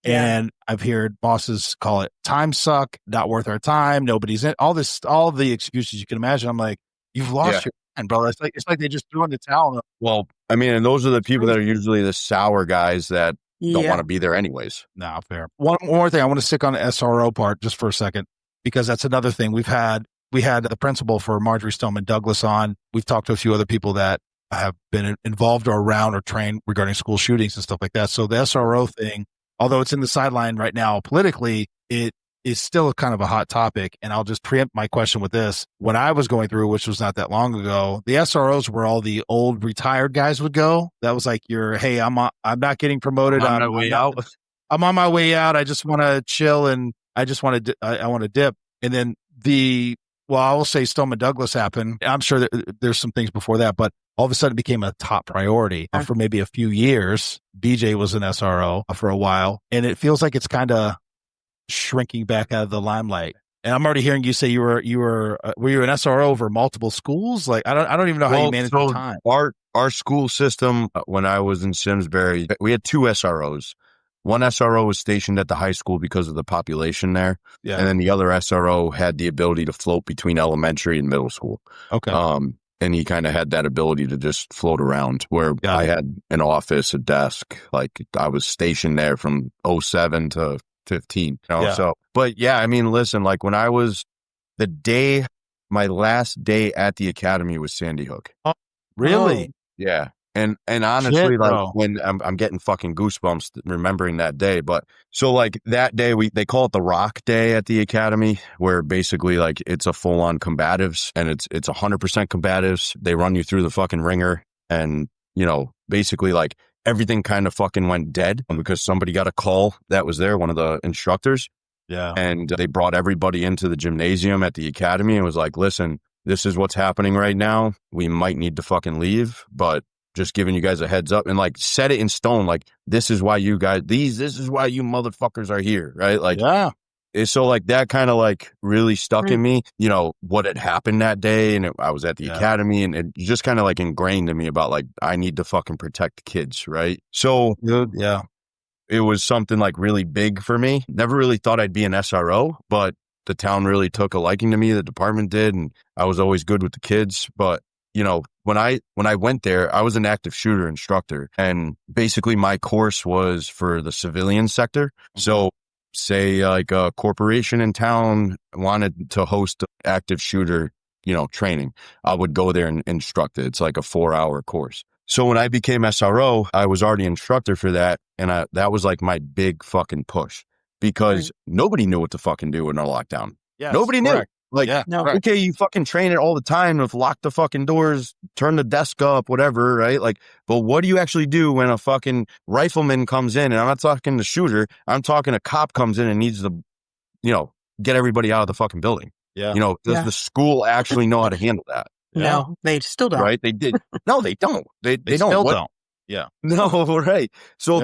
Yeah. And I've heard bosses call it time suck, not worth our time. Nobody's in all the excuses you can imagine. I'm like, you've lost your mind, bro. It's like they just threw in the towel. Well, and those are the people that are usually the sour guys that don't want to be there anyways. No, fair. One more thing. I want to stick on the SRO part just for a second, because that's another thing we had the principal for Marjorie Stoneman Douglas on. We've talked to a few other people that have been involved or around or trained regarding school shootings and stuff like that. So the SRO thing, although it's in the sideline right now politically, it is still kind of a hot topic. And I'll just preempt my question with this. When I was going through, which was not that long ago, the SROs were all the old retired guys would go. That was like hey, I'm not getting promoted. I'm on my way out. I just want to chill and I just want to, I want to dip. And then I will say Stoneman Douglas happened. I'm sure that there's some things before that, but all of a sudden it became a top priority for maybe a few years. BJ was an SRO for a while, and it feels like it's kind of shrinking back out of the limelight. And I'm already hearing you say were you an SRO over multiple schools? Like I don't even know how you manage the time. Our school system, when I was in Simsbury, we had 2 SROs. One SRO was stationed at the high school because of the population there. Yeah. And then the other SRO had the ability to float between elementary and middle school. Okay. And he kind of had that ability to just float around, where I had an office, a desk. Like I was stationed there from 07 to 15. So, but listen, like when I was my last day at the academy was Sandy Hook. Oh, really? Yeah. And honestly, when I'm getting fucking goosebumps remembering that day. But so like that day, they call it the Rock Day at the academy, where basically like it's a full on combatives, and it's 100% combatives. They run you through the fucking ringer, and basically like everything kind of fucking went dead because somebody got a call that was there, one of the instructors. Yeah. And they brought everybody into the gymnasium at the academy and was like, listen, this is what's happening right now. We might need to fucking leave, but just giving you guys a heads up, and like set it in stone. Like, this is why you guys, this is why you motherfuckers are here. Right. Like, so like that kind of like really stuck in me, what had happened that day. And I was at the academy, and it just kind of like ingrained in me about like, I need to fucking protect the kids. Right. So it was something like really big for me. Never really thought I'd be an SRO, but the town really took a liking to me. The department did. And I was always good with the kids. But when I went there, I was an active shooter instructor, and basically my course was for the civilian sector. So say like a corporation in town wanted to host active shooter, training, I would go there and instruct it. It's like a 4-hour course. So when I became SRO, I was already instructor for that. And that was like my big fucking push, because nobody knew what to fucking do in a lockdown. Yeah, nobody knew. Like, okay, you fucking train it all the time to lock the fucking doors, turn the desk up, whatever, right? Like, but what do you actually do when a fucking rifleman comes in? And I'm not talking the shooter. I'm talking a cop comes in and needs to, get everybody out of the fucking building. Yeah. Does the school actually know how to handle that? No, they still don't. Right? They did. No, they don't. They don't. Still don't. Yeah. No, right. So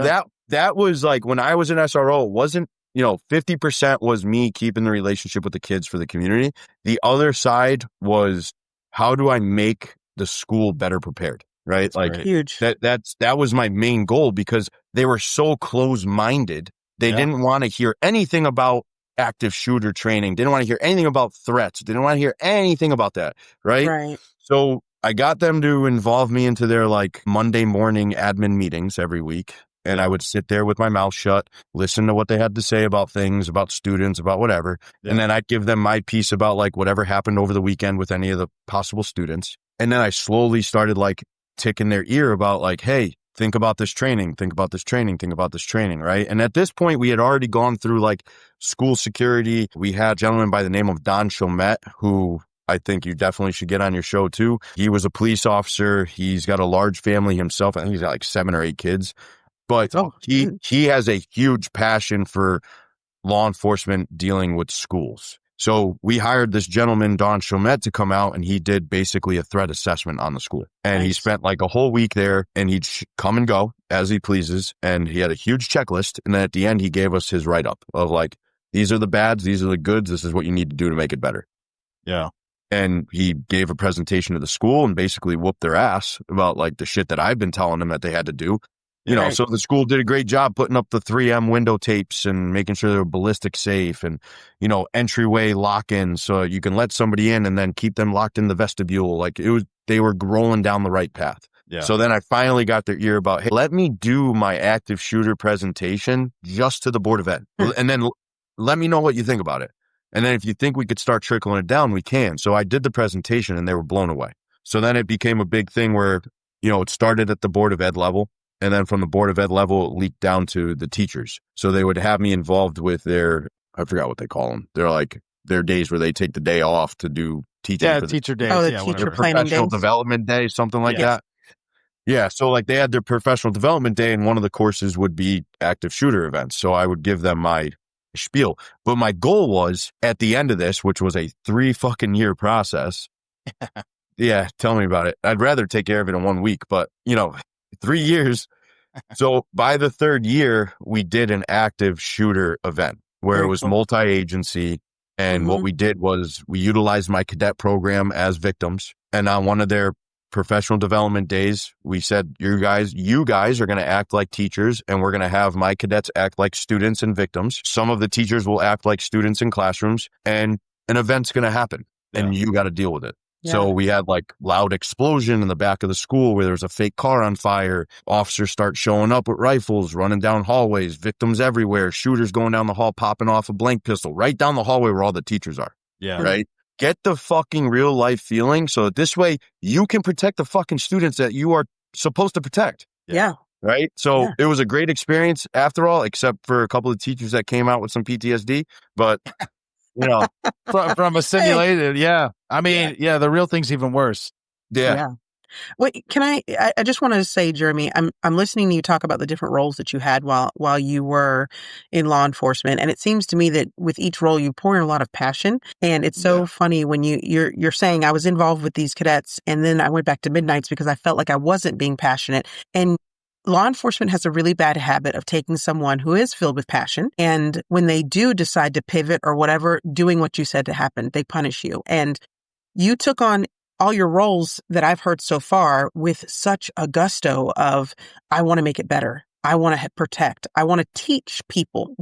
that was like when I was an SRO, it wasn't, 50% was me keeping the relationship with the kids for the community. The other side was, how do I make the school better prepared? Right. That's like great. Huge. that was my main goal, because they were so close-minded. They didn't want to hear anything about active shooter training. Didn't want to hear anything about threats. Didn't want to hear anything about that. Right. Right. So I got them to involve me into their like Monday morning admin meetings every week. And I would sit there with my mouth shut, listen to what they had to say about things, about students, about whatever. Yeah. And then I'd give them my piece about like whatever happened over the weekend with any of the possible students. And then I slowly started like ticking their ear about like, hey, think about this training, think about this training, think about this training, right? And at this point, we had already gone through like school security. We had a gentleman by the name of Don Chomet, who I think you definitely should get on your show too. He was a police officer. He's got a large family himself. I think he's got like 7 or 8 kids. But he has a huge passion for law enforcement dealing with schools. So we hired this gentleman, Don Chomet, to come out, and he did basically a threat assessment on the school. And he spent like a whole week there, and he'd come and go as he pleases. And he had a huge checklist. And then at the end, he gave us his write-up of like, these are the bads, these are the goods, this is what you need to do to make it better. Yeah. And he gave a presentation to the school and basically whooped their ass about like the shit that I've been telling them that they had to do. So the school did a great job putting up the 3M window tapes and making sure they were ballistic safe and, entryway lock-ins so you can let somebody in and then keep them locked in the vestibule. Like they were rolling down the right path. Yeah. So then I finally got their ear about, hey, let me do my active shooter presentation just to the Board of Ed. And then let me know what you think about it. And then if you think we could start trickling it down, we can. So I did the presentation and they were blown away. So then it became a big thing where, it started at the Board of Ed level. And then from the Board of Ed level, it leaked down to the teachers. So they would have me involved with I forgot what they call them. They're like their days where they take the day off to do teaching. Yeah, teacher days. Oh, the yeah, teacher whatever. planning Professional days. development day, something like that. Yeah. So like they had their professional development day, and one of the courses would be active shooter events. So I would give them my spiel. But my goal was at the end of this, which was a 3 fucking year process. Yeah. Tell me about it. I'd rather take care of it in 1 week, but 3 years. So by the 3rd year, we did an active shooter event where it was multi-agency. And what we did was we utilized my cadet program as victims. And on one of their professional development days, we said, you guys are going to act like teachers, and we're going to have my cadets act like students and victims. Some of the teachers will act like students in classrooms, and an event's going to happen and you got to deal with it. Yeah. So we had like loud explosion in the back of the school where there was a fake car on fire. Officers start showing up with rifles, running down hallways, victims everywhere, shooters going down the hall, popping off a blank pistol right down the hallway where all the teachers are. Yeah. Right. Get the fucking real life feeling so that this way you can protect the fucking students that you are supposed to protect. Yeah. Right. So it was a great experience after all, except for a couple of teachers that came out with some PTSD. But from a simulated, I mean, the real thing's even worse. Yeah. Wait, I just want to say, Jeremy, I'm listening to you talk about the different roles that you had while you were in law enforcement. And it seems to me that with each role, you pour in a lot of passion. And it's so funny when you're saying I was involved with these cadets and then I went back to midnights because I felt like I wasn't being passionate. And law enforcement has a really bad habit of taking someone who is filled with passion, and when they do decide to pivot or whatever, doing what you said to happen, they punish you. And you took on all your roles that I've heard so far with such a gusto of, I want to make it better. I want to protect. I want to teach people,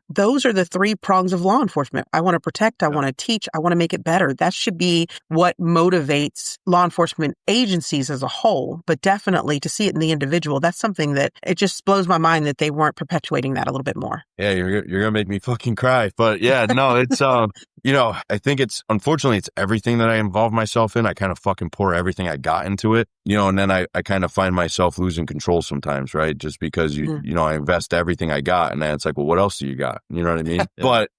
those are the 3 prongs of law enforcement. I want to protect. I want to teach. I want to make it better. That should be what motivates law enforcement agencies as a whole, but definitely to see it in the individual. That's something that it just blows my mind that they weren't perpetuating that a little bit more. Yeah. You're going to make me fucking cry, but no, it's, I think unfortunately it's everything that I involve myself in. I kind of fucking pour everything I got into it, and then I kind of find myself losing control sometimes, right? Just because I invest everything I got, and then it's like, well, what else do you got? You know what I mean? But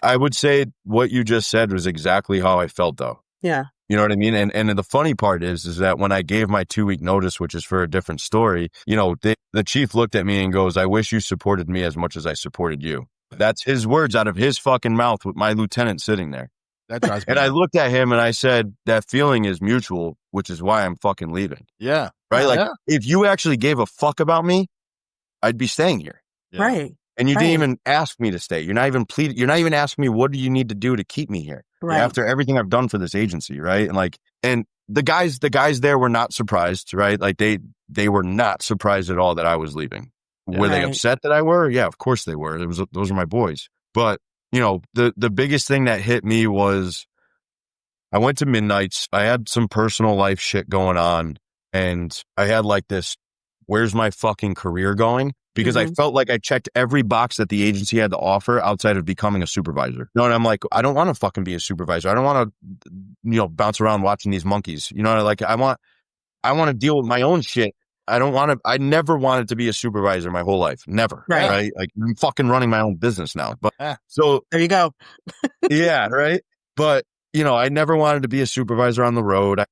I would say what you just said was exactly how I felt though. Yeah. You know what I mean? And the funny part is that when I gave my 2-week notice, which is for a different story, the chief looked at me and goes, I wish you supported me as much as I supported you. That's his words out of his fucking mouth with my lieutenant sitting there. That drives me. And I looked at him and I said, that feeling is mutual, which is why I'm fucking leaving. Yeah. Right? If you actually gave a fuck about me, I'd be staying here. Yeah. Right. And you didn't even ask me to stay. You're not even asking me, what do you need to do to keep me here? Right. After everything I've done for this agency, right? And the guys there were not surprised, right? Like they were not surprised at all that I was leaving. Were they upset that I were? Yeah, of course they were. Those are my boys. But, the biggest thing that hit me was I went to Midnights. I had some personal life shit going on, and I had like this, where's my fucking career going? Because I felt like I checked every box that the agency had to offer outside of becoming a supervisor. And I'm like, I don't want to fucking be a supervisor. I don't want to, bounce around watching these monkeys. I want to deal with my own shit. I never wanted to be a supervisor my whole life. Never. Right? Like, I'm fucking running my own business now. But so there you go. Yeah. Right. But, I never wanted to be a supervisor on the road.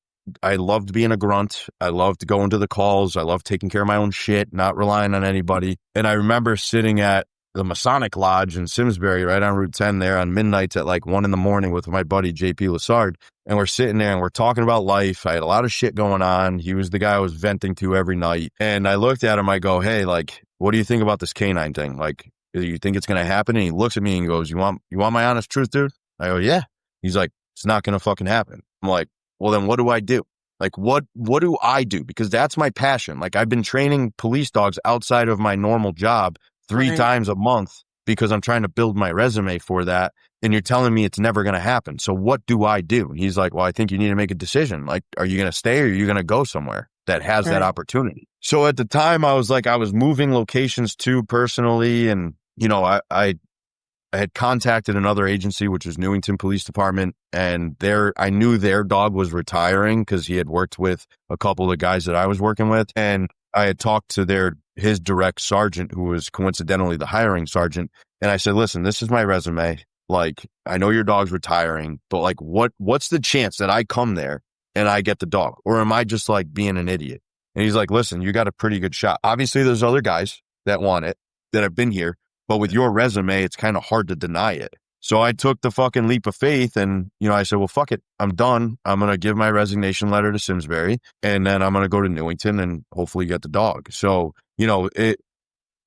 I loved being a grunt. I loved going to the calls. I loved taking care of my own shit, not relying on anybody. And I remember sitting at the Masonic Lodge in Simsbury, right on Route 10 there on Midnights at like 1 a.m. with my buddy, JP Lassard. And we're sitting there and we're talking about life. I had a lot of shit going on. He was the guy I was venting to every night. And I looked at him. I go, hey, like, what do you think about this canine thing? Like, do you think it's going to happen? And he looks at me and goes, you want my honest truth, dude? I go, yeah. He's like, it's not going to fucking happen. I'm like, well, then what do I do? Like, what do I do? Because that's my passion. Like, I've been training police dogs outside of my normal job 3 times a month because I'm trying to build my resume for that. And you're telling me it's never going to happen. So what do I do? And he's like, well, I think you need to make a decision. Like, are you going to stay or are you going to go somewhere that has that opportunity? So at the time I was moving locations too personally. And, I had contacted another agency, which was Newington Police Department, and I knew their dog was retiring because he had worked with a couple of guys that I was working with. And I had talked to his direct sergeant, who was coincidentally the hiring sergeant. And I said, listen, this is my resume. Like, I know your dog's retiring, but like, what's the chance that I come there and I get the dog? Or am I just like being an idiot? And he's like, listen, you got a pretty good shot. Obviously there's other guys that want it, that have been here. But with your resume, it's kind of hard to deny it. So I took the fucking leap of faith and, I said, well, fuck it. I'm done. I'm going to give my resignation letter to Simsbury and then I'm going to go to Newington and hopefully get the dog. So, it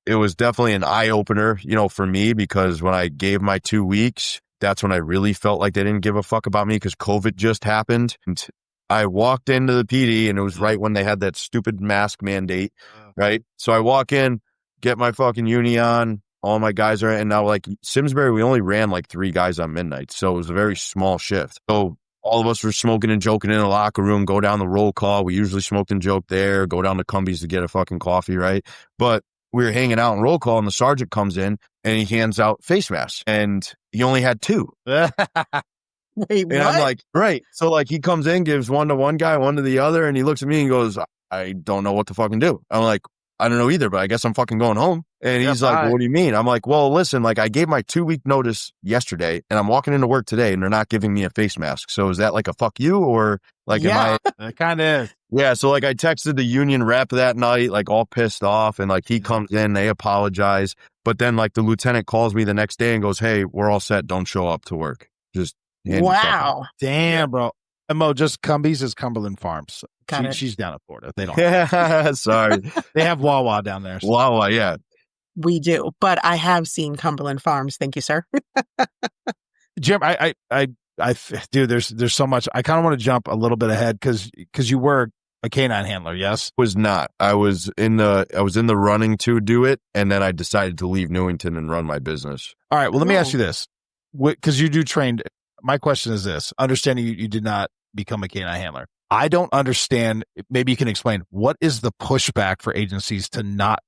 was definitely an eye opener, for me, because when I gave my 2 weeks, that's when I really felt like they didn't give a fuck about me because COVID just happened. And I walked into the PD and it was right when they had that stupid mask mandate. Right. So I walk in, get my fucking uni on. All my guys are, and now like Simsbury, we only ran like 3 guys on Midnight. So it was a very small shift. So all of us were smoking and joking in the locker room, go down the roll call. We usually smoked and joked there, go down to Cumbies to get a fucking coffee, right? But we were hanging out in roll call and the sergeant comes in and he hands out face masks and he only had 2. Wait, and I'm like, right. So like he comes in, gives one to one guy, one to the other. And he looks at me and goes, I don't know what to fucking do. I'm like, I don't know either, but I guess I'm fucking going home. And he's like, well, what do you mean? I'm like, well, listen, like I gave my 2-week notice yesterday and I'm walking into work today and they're not giving me a face mask. So is that like a fuck you or like, am I? It kind of is. Yeah. So like I texted the union rep that night, like all pissed off and like he comes in, they apologize. But then like the lieutenant calls me the next day and goes, hey, we're all set. Don't show up to work. Just wow. Damn, bro. Mo, just Cumbies is Cumberland Farms. She's down in Florida. They don't. Sorry. They have Wawa down there. So. Wawa, yeah. We do, but I have seen Cumberland Farms. Thank you, sir. Jim, I dude, there's so much. I kind of want to jump a little bit ahead because you were a canine handler, yes? Was not. I was in the running to do it, and then I decided to leave Newington and run my business. All right. Well, let me ask you this, because you do train. My question is this: understanding you did not become a canine handler. I don't understand. Maybe you can explain what is the pushback for agencies to not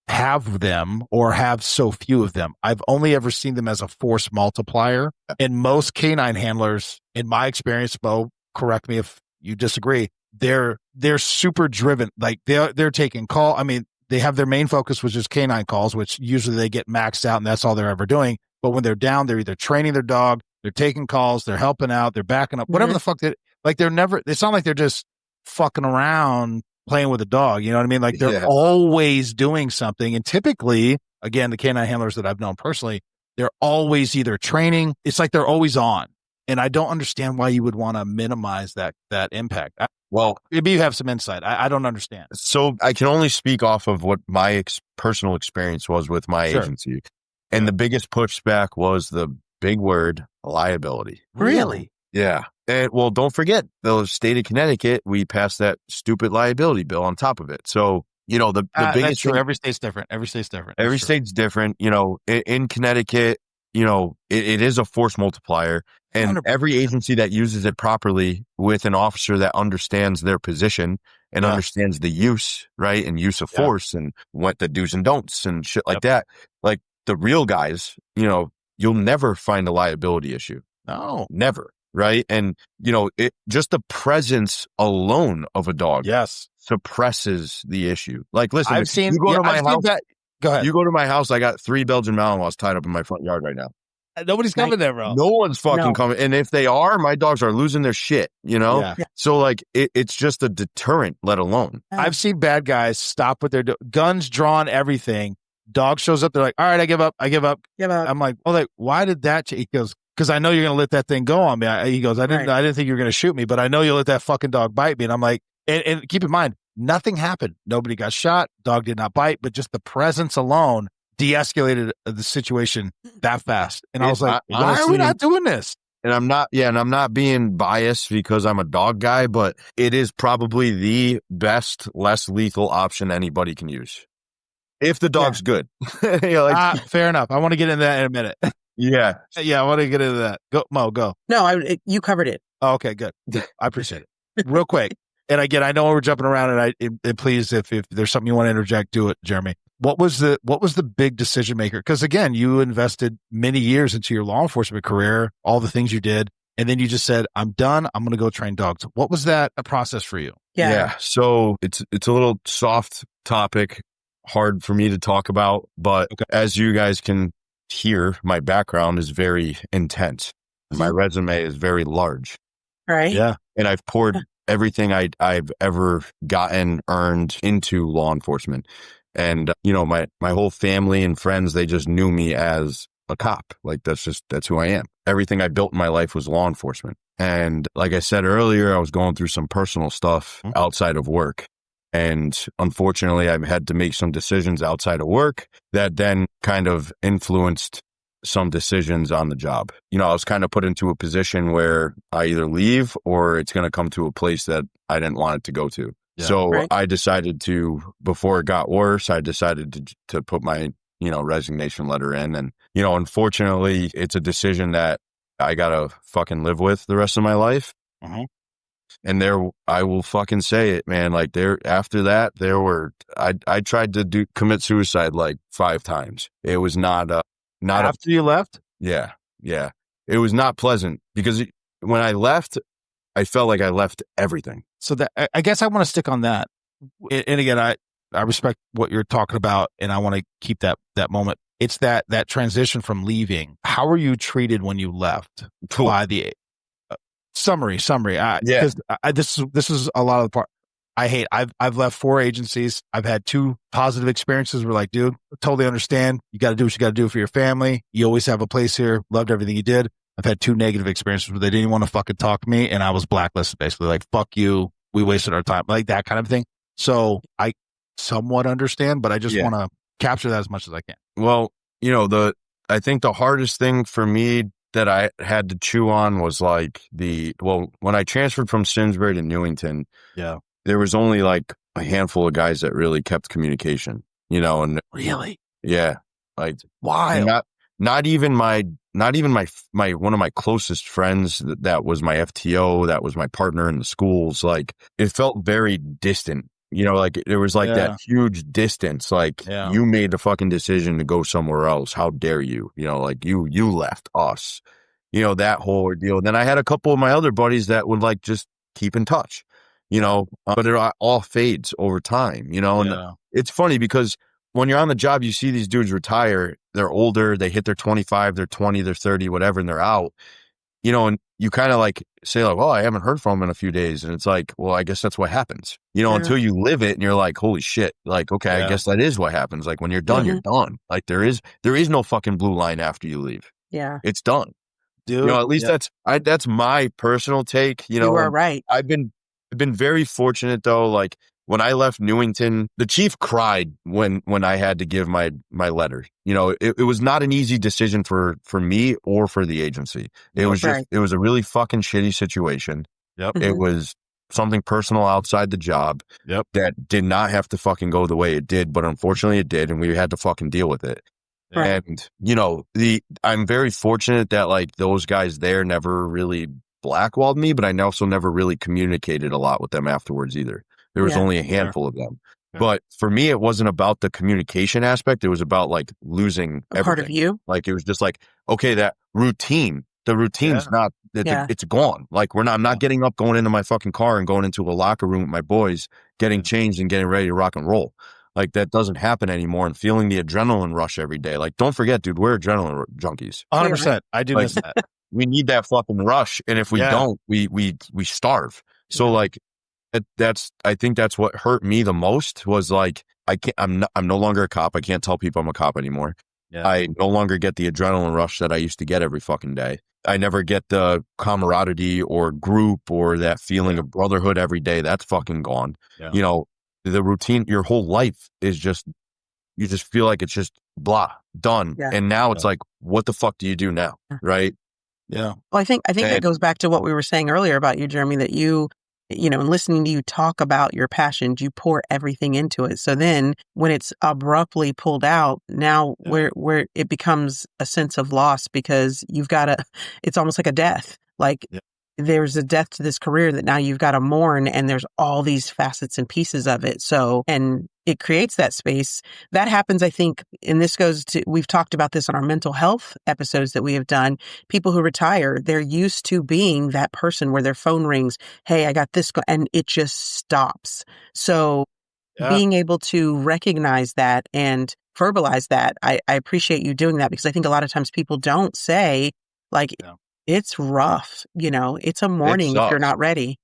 have them or have so few of them. I've only ever seen them as a force multiplier. And most canine handlers, in my experience, Bo, correct me if you disagree, they're super driven. Like they're taking call. I mean, they have their main focus, which is canine calls, which usually they get maxed out and that's all they're ever doing. But when they're down, they're either training their dog, they're taking calls, they're helping out, they're backing up, whatever the fuck it's not like they're just fucking around playing with a dog. You know what I mean? Like they're always doing something. And typically, again, the canine handlers that I've known personally, they're always either training. It's like they're always on. And I don't understand why you would want to minimize that impact. Well, maybe you have some insight. I don't understand. So I can only speak off of what my personal experience was with my agency. And the biggest pushback was the big word liability. Really? Yeah. And well, don't forget the state of Connecticut, we passed that stupid liability bill on top of it. So, the biggest that's true. thing, Every state's different. Every state's different. every state's different, in Connecticut, it is a force multiplier, and 100%. every agency that uses it properly with an officer that understands their position and understands the use, right? And use of force and what the do's and don'ts and shit like that. Like the real guys, you'll never find a liability issue. No, never. Right. And, it just the presence alone of a dog suppresses the issue. Like, listen, I've seen, you go to my house, go ahead. You go to my house, I got 3 Belgian Malinois tied up in my front yard right now. Nobody's coming there, bro. No one's fucking coming. And if they are, my dogs are losing their shit, So like, it's just a deterrent, let alone. I've seen bad guys stop with their guns drawn, everything. Dog shows up. They're like, all right, I give up. I'm like, why did that? He goes, because I know you're going to let that thing go on me. He goes, I didn't think you were going to shoot me, but I know you'll let that fucking dog bite me. And I'm like, and keep in mind, nothing happened. Nobody got shot. Dog did not bite, but just the presence alone de-escalated the situation that fast. And I was like, why are we not doing this? And I'm not being biased because I'm a dog guy, but it is probably the best, less lethal option anybody can use. If the dog's good. Fair enough. I want to get into that in a minute. Yeah. Yeah, I want to get into that. Go, Mo, go. No, you covered it. Oh, okay, good. I appreciate it. Real quick. And again, I know we're jumping around, and please, if there's something you want to interject, do it, Jeremy. What was the big decision maker? Because again, you invested many years into your law enforcement career, all the things you did, and then you just said, "I'm done. I'm going to go train dogs." What was that a process for you? Yeah. So it's a little soft topic, hard for me to talk about, but as you guys can hear, my background is very intense. My resume is very large. Right. Yeah. And I've poured everything I've ever gotten, earned into law enforcement. And, my whole family and friends, they just knew me as a cop. Like, that's who I am. Everything I built in my life was law enforcement. And like I said earlier, I was going through some personal stuff outside of work. And unfortunately, I've had to make some decisions outside of work that then kind of influenced some decisions on the job. I was kind of put into a position where I either leave or it's going to come to a place that I didn't want it to go to. Yeah. So I decided to, before it got worse, I decided to put my, resignation letter in. And, unfortunately, it's a decision that I got to fucking live with the rest of my life. Mm-hmm. And I will fucking say it, man. Like after that, I tried to commit suicide like 5 times. It was not after you left. Yeah. It was not pleasant because when I left, I felt like I left everything. So that I guess I want to stick on that. And again, I respect what you're talking about, and I want to keep that moment. It's that transition from leaving. How were you treated when you left? By the summary. Because this is a lot of the part I hate. I've left 4 agencies. I've had 2 positive experiences. We're like, dude, totally understand. You got to do what you got to do for your family. You always have a place here. Loved everything you did. I've had 2 negative experiences where they didn't even want to fucking talk to me, and I was blacklisted, basically. Like, fuck you. We wasted our time. Like that kind of thing. So I somewhat understand, but I just want to capture that as much as I can. Well, I think the hardest thing for me that I had to chew on was like when I transferred from Simsbury to Newington, there was only like a handful of guys that really kept communication, and really, like why? Not even my one of my closest friends that was my FTO, that was my partner in the schools. Like it felt very distant, like there was like that huge distance. Like you made the fucking decision to go somewhere else. How dare you? Like you left us, that whole ordeal. And then I had a couple of my other buddies that would like just keep in touch, but it all fades over time, and it's funny because when you're on the job, you see these dudes retire, they're older, they hit their 25, they're 20, they're 30, whatever, and they're out, and you kind of like say like, well, I haven't heard from them in a few days. And it's like, well, I guess that's what happens, until you live it and you're like, holy shit, like, okay, I guess that is what happens. Like when you're done, you're done. Like there is no fucking blue line after you leave. Yeah. It's done. Dude. At least that's my personal take, You are right. I've been very fortunate though. Like when I left Newington, the chief cried when I had to give my letter. You know, it was not an easy decision for me or for the agency. It was just, it was a really fucking shitty situation. Yep. It was something personal outside the job that did not have to fucking go the way it did, but unfortunately it did, and we had to fucking deal with it. Right. And, you know, I'm very fortunate that like those guys there never really blackballed me, but I also never really communicated a lot with them afterwards either. There was only a handful of them. Yeah. But for me, it wasn't about the communication aspect. It was about like losing everything. Part of you. Like it was just like, okay, the routine's not, it's gone. Like I'm not getting up, going into my fucking car and going into a locker room with my boys, getting changed and getting ready to rock and roll. Like that doesn't happen anymore, and feeling the adrenaline rush every day. Like, don't forget, dude, we're adrenaline junkies. 100%. I do miss that. We need that fucking rush. And if we don't, we starve. So like, I think that's what hurt me the most was like, I'm no longer a cop. I can't tell people I'm a cop anymore. Yeah. I no longer get the adrenaline rush that I used to get every fucking day. I never get the camaraderie or group or that feeling of brotherhood every day. That's fucking gone. Yeah. You know, the routine, your whole life is just, you just feel like it's just blah, done. Yeah. And now it's like, what the fuck do you do now? Right. Yeah. Well, I think that goes back to what we were saying earlier about you, Jeremy, that you know, listening to you talk about your passions, you pour everything into it. So then when it's abruptly pulled out, now where it becomes a sense of loss because it's almost like a death. Like there's a death to this career that now you've got to mourn, and there's all these facets and pieces of it. So, and it creates that space. That happens, I think, and this goes to, we've talked about this on our mental health episodes that we have done. People who retire, they're used to being that person where their phone rings, hey, I got this, and it just stops. So being able to recognize that and verbalize that, I appreciate you doing that, because I think a lot of times people don't say, like, it's rough, you know, it's a morning if you're not ready.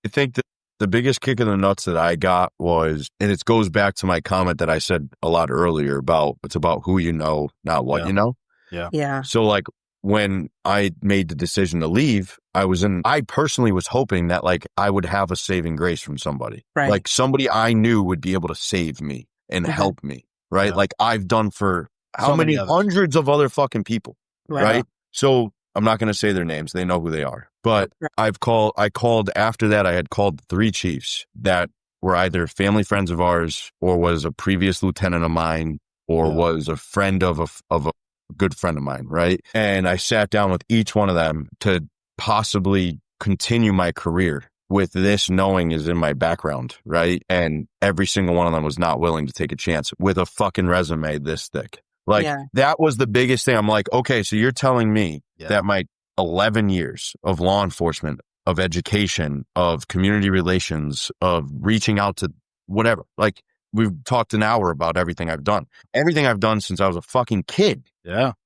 I think that the biggest kick in the nuts that I got was, and it goes back to my comment that I said a lot earlier about, it's about who you know, not what you know. Yeah. Yeah. So like when I made the decision to leave, I personally was hoping that like I would have a saving grace from somebody. Right. Like somebody I knew would be able to save me and help me. Right. Yeah. Like I've done for how many hundreds of other fucking people. Right. So I'm not going to say their names. They know who they are. But I called after that. I had called 3 chiefs that were either family friends of ours, or was a previous lieutenant of mine, or was a friend of a good friend of mine. Right. And I sat down with each one of them to possibly continue my career with this knowing is in my background. Right. And every single one of them was not willing to take a chance with a fucking resume this thick. Like that was the biggest thing. I'm like, okay, so you're telling me that my 11 years of law enforcement, of education, of community relations, of reaching out to whatever, like we've talked an hour about everything I've done. Everything I've done since I was a fucking kid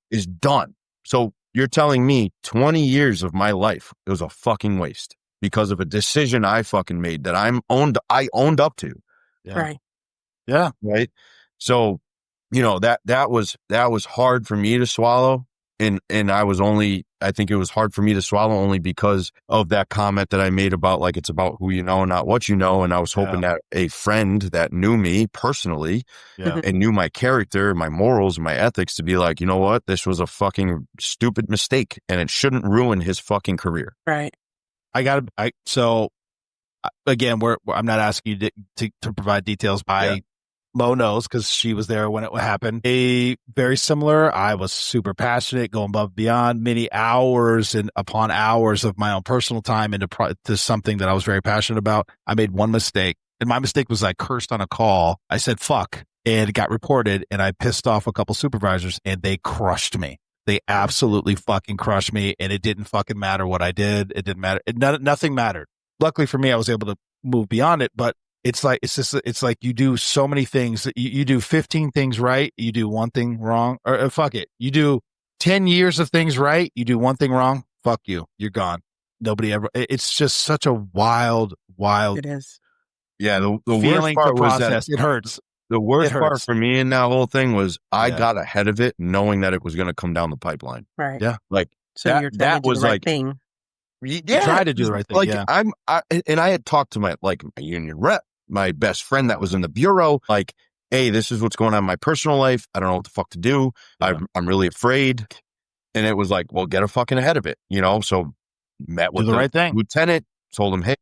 is done. So you're telling me 20 years of my life, it was a fucking waste because of a decision I fucking made that I owned up to. Yeah. Right. Yeah. Right. So, you know, that was hard for me to swallow. And I think it was hard for me to swallow only because of that comment that I made about like, it's about who you know and not what you know. And I was hoping that a friend that knew me personally and knew my character, my morals, my ethics to be like, you know what, this was a fucking stupid mistake and it shouldn't ruin his fucking career. Right. So again, I'm not asking you to provide details. Mo knows because she was there when it happened. A very similar. I was super passionate, going above and beyond, many hours and upon hours of my own personal time into something that I was very passionate about. I made one mistake, and my mistake was I cursed on a call. I said fuck, and it got reported, and I pissed off a couple supervisors, and they crushed me. They absolutely fucking crushed me, and it didn't fucking matter what I did. It didn't matter. Nothing mattered. Luckily for me, I was able to move beyond it, but it's like you do so many things. You do 15 things right. You do one thing wrong, or fuck it. You do 10 years of things right. You do one thing wrong. Fuck you. You're gone. Nobody ever. It's just such a wild. It is. Yeah. The worst part was that it hurts. The worst part for me in that whole thing was I got ahead of it knowing that it was going to come down the pipeline. Right. Yeah. Like so that was like thing. Yeah. Try to do the right thing. Like I had talked to my union rep. my best friend that was in the bureau, like, hey, this is what's going on in my personal life. I don't know what the fuck to do. Yeah. I'm really afraid. And it was like, well, get a fucking ahead of it, So met with Do the right thing. lieutenant, told him, hey,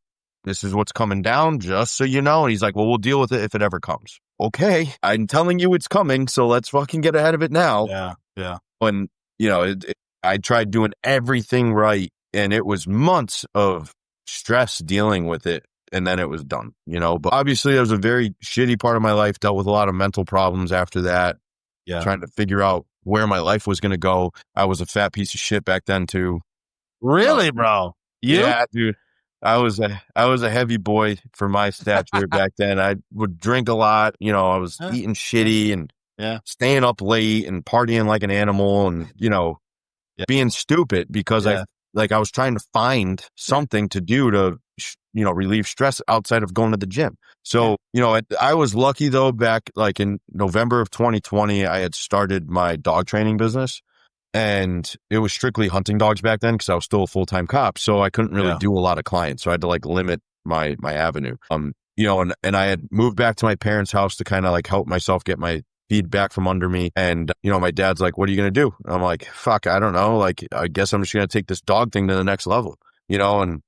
this is what's coming down, just so you know. And he's like, well, we'll deal with it if it ever comes. Okay, I'm telling you it's coming, so let's fucking get ahead of it now. Yeah, yeah. When, I tried doing everything right, and it was months of stress dealing with it, and then it was done, But obviously, it was a very shitty part of my life, dealt with a lot of mental problems after that, trying to figure out where my life was going to go. I was a fat piece of shit back then, too. Really, bro? You? Yeah, dude. I was a heavy boy for my stature back then. I would drink a lot. I was eating shitty and staying up late and partying like an animal and, being stupid because I was trying to find something to do to, relieve stress outside of going to the gym. So, I was lucky though, back like in November of 2020, I had started my dog training business. And it was strictly hunting dogs back then because I was still a full-time cop. So I couldn't really do a lot of clients. So I had to like limit my avenue. And I had moved back to my parents' house to kind of like help myself get my feet back from under me. And, my dad's like, what are you going to do? And I'm like, fuck, I don't know. Like, I guess I'm just going to take this dog thing to the next level, and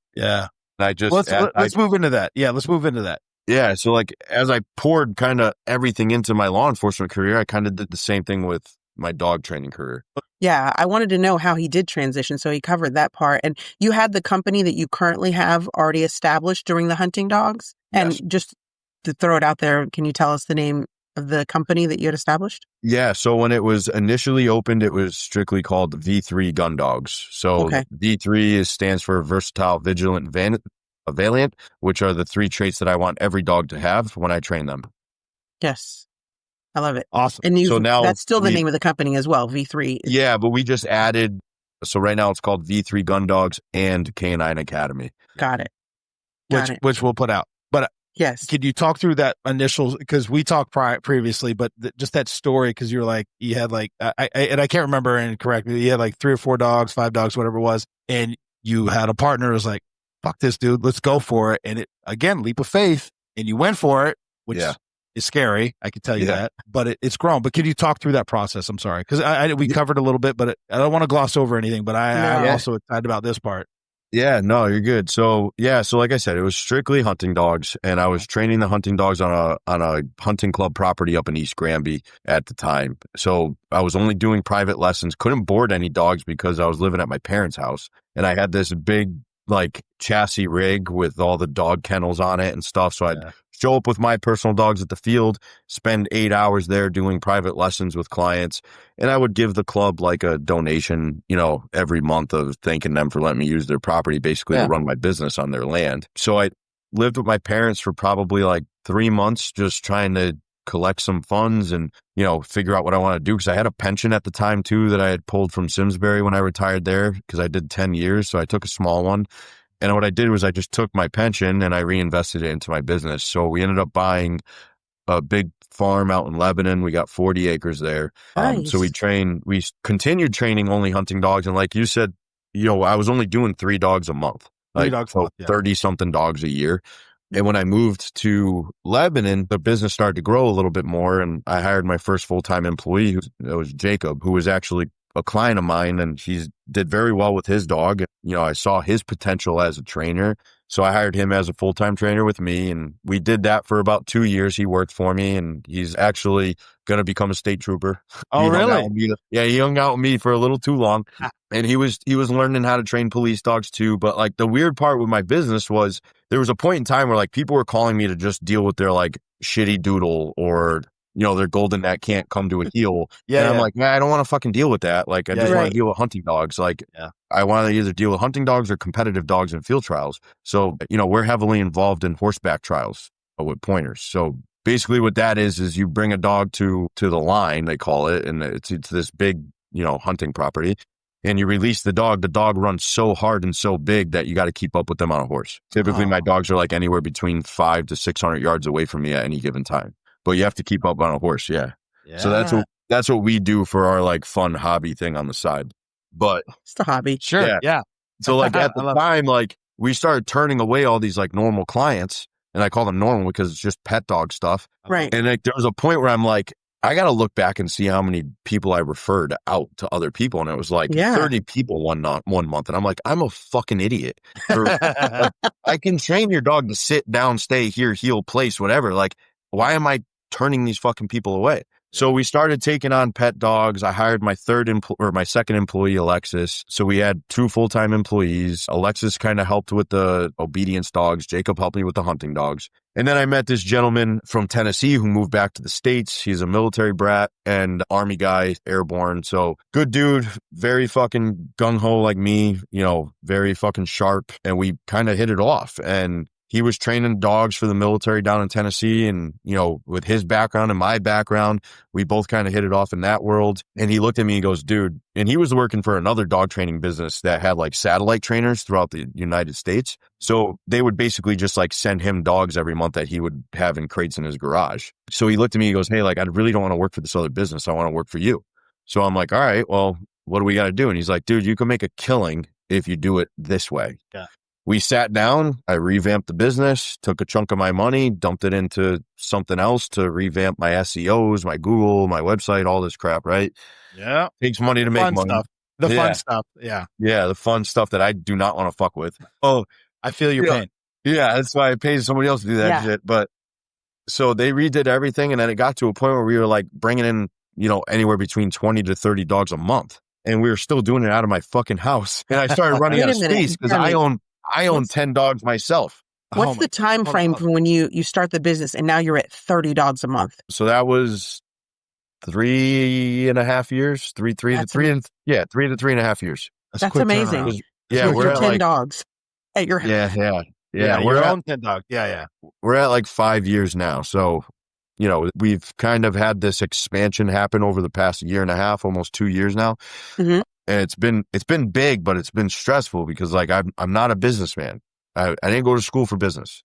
I just, let's move into that. Yeah. Let's move into that. Yeah. So like, as I poured kind of everything into my law enforcement career, I kind of did the same thing with my dog training career. Yeah, I wanted to know how he did transition, so he covered that part. And you had the company that you currently have already established during the hunting dogs? And just to throw it out there, can you tell us the name of the company that you had established? Yeah, so when it was initially opened, it was strictly called V3 Gundogs. So V3 stands for Versatile, Vigilant, Valiant, which are the 3 traits that I want every dog to have when I train them. Yes. I love it. Awesome. And so now that's still the name of the company as well, V3. Yeah, but we just added, so right now it's called V3 Gundogs and Canine Academy. Got it. Which we'll put out. But yes, could you talk through that initial, because we talked previously, but just that story, because you're like, you had like, and I can't remember incorrectly, you had like 3 or 4 dogs, 5 dogs, whatever it was, and you had a partner who was like, fuck this dude, let's go for it. And it, again, leap of faith, and you went for it, which is scary. I can tell you that, but it's grown. But can you talk through that process? I'm sorry, because we covered a little bit, but I don't want to gloss over anything. But I'm also excited about this part. Yeah, no, you're good. So so like I said, it was strictly hunting dogs, and I was training the hunting dogs on a hunting club property up in East Granby at the time. So I was only doing private lessons, couldn't board any dogs because I was living at my parents' house, and I had this big like chassis rig with all the dog kennels on it and stuff. So I'd show up with my personal dogs at the field, spend 8 hours there doing private lessons with clients. And I would give the club like a donation, every month of thanking them for letting me use their property, basically to run my business on their land. So I lived with my parents for probably like 3 months, just trying to collect some funds and, figure out what I want to do. Cause I had a pension at the time too, that I had pulled from Simsbury when I retired there, cause I did 10 years. So I took a small one. And what I did was I just took my pension and I reinvested it into my business. So we ended up buying a big farm out in Lebanon. We got 40 acres there. Nice. So we continued training only hunting dogs. And like you said, I was only doing 3 dogs a month, like 30 something dogs a year. And when I moved to Lebanon, the business started to grow a little bit more. And I hired my first full-time employee, that was Jacob, who was actually a client of mine, and he did very well with his dog. I saw his potential as a trainer. So I hired him as a full-time trainer with me, and we did that for about 2 years. He worked for me, and he's actually going to become a state trooper. Oh, really? He hung out with me for a little too long, and he was learning how to train police dogs too. But like the weird part with my business was there was a point in time where like people were calling me to just deal with their like shitty doodle or their golden that can't come to a heel. And I'm like, man, I don't want to fucking deal with that. Like, I just want to deal with hunting dogs. Like, I want to either deal with hunting dogs or competitive dogs in field trials. So, we're heavily involved in horseback trials with pointers. So basically what that is you bring a dog to the line, they call it, and it's this big, hunting property. And you release the dog runs so hard and so big that you got to keep up with them on a horse. Typically, my dogs are like anywhere between 500 to 600 yards away from me at any given time. But you have to keep up on a horse, So that's what we do for our like fun hobby thing on the side. But it's a hobby, sure, yeah. So like at the time, like we started turning away all these like normal clients, And I call them normal because it's just pet dog stuff. Right. And like, there was a point where I'm like, I got to look back and see how many people I referred out to other people. And it was like 30 people one month. And I'm like, I'm a fucking idiot. I can train your dog to sit down, stay here, heel, place, whatever. Like, why am I turning these fucking people away? So we started taking on pet dogs. I hired my my second employee, Alexis. So we had 2 full-time employees. Alexis kind of helped with the obedience dogs. Jacob helped me with the hunting dogs. And then I met this gentleman from Tennessee who moved back to the States. He's a military brat and Army guy, airborne. So good dude, very fucking gung-ho like me, very fucking sharp. And we kind of hit it off. And he was training dogs for the military down in Tennessee. And, with his background and my background, we both kind of hit it off in that world. And he looked at me and goes, dude, and he was working for another dog training business that had like satellite trainers throughout the United States. So they would basically just like send him dogs every month that he would have in crates in his garage. So he looked at me, he goes, hey, like, I really don't want to work for this other business. I want to work for you. So I'm like, all right, well, what do we got to do? And he's like, dude, you can make a killing if you do it this way. Yeah. We sat down, I revamped the business, took a chunk of my money, dumped it into something else to revamp my SEOs, my Google, my website, all this crap, right? Yeah. Takes money to make money. Stuff. The fun stuff. Yeah. Yeah, the fun stuff that I do not want to fuck with. Oh, I feel your pain. Yeah, that's why I paid somebody else to do that shit. But so they redid everything, and then it got to a point where we were like bringing in, anywhere between 20 to 30 dogs a month. And we were still doing it out of my fucking house. And I started running out of space because I own 10 dogs myself. What's the time frame from when you start the business and now you're at 30 dogs a month? So that was 3.5 years, 3 to 3.5 years. That's amazing. Yeah, we're at 10 dogs at your house. Yeah. We're on 10 dogs. Yeah. We're at like 5 years now. So, we've kind of had this expansion happen over the past 1.5 years, almost 2 years now. Mm-hmm. And it's been big, but it's been stressful because like I'm not a businessman. I didn't go to school for business.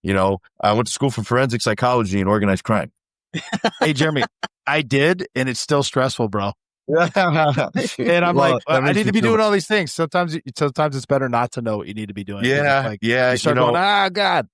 I went to school for forensic psychology and organized crime. Hey, Jeremy, I did, and it's still stressful, bro. And I'm I need to be doing all these things. Sometimes it's better not to know what you need to be doing. Yeah. You start going, God.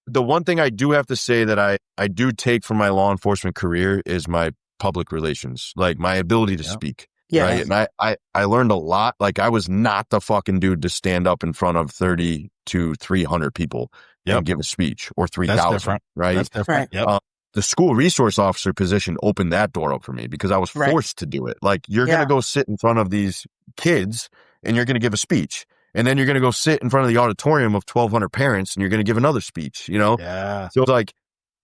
The one thing I do have to say that I do take from my law enforcement career is my public relations, like my ability to speak. Yeah. Right? And I learned a lot. Like I was not the fucking dude to stand up in front of 30 to 300 people and give a speech, or 3,000. Right. That's different. Right. The school resource officer position opened that door up for me because I was forced to do it. Like you're going to go sit in front of these kids and you're going to give a speech. And then you're going to go sit in front of the auditorium of 1,200 parents and you're going to give another speech, Yeah. So it's like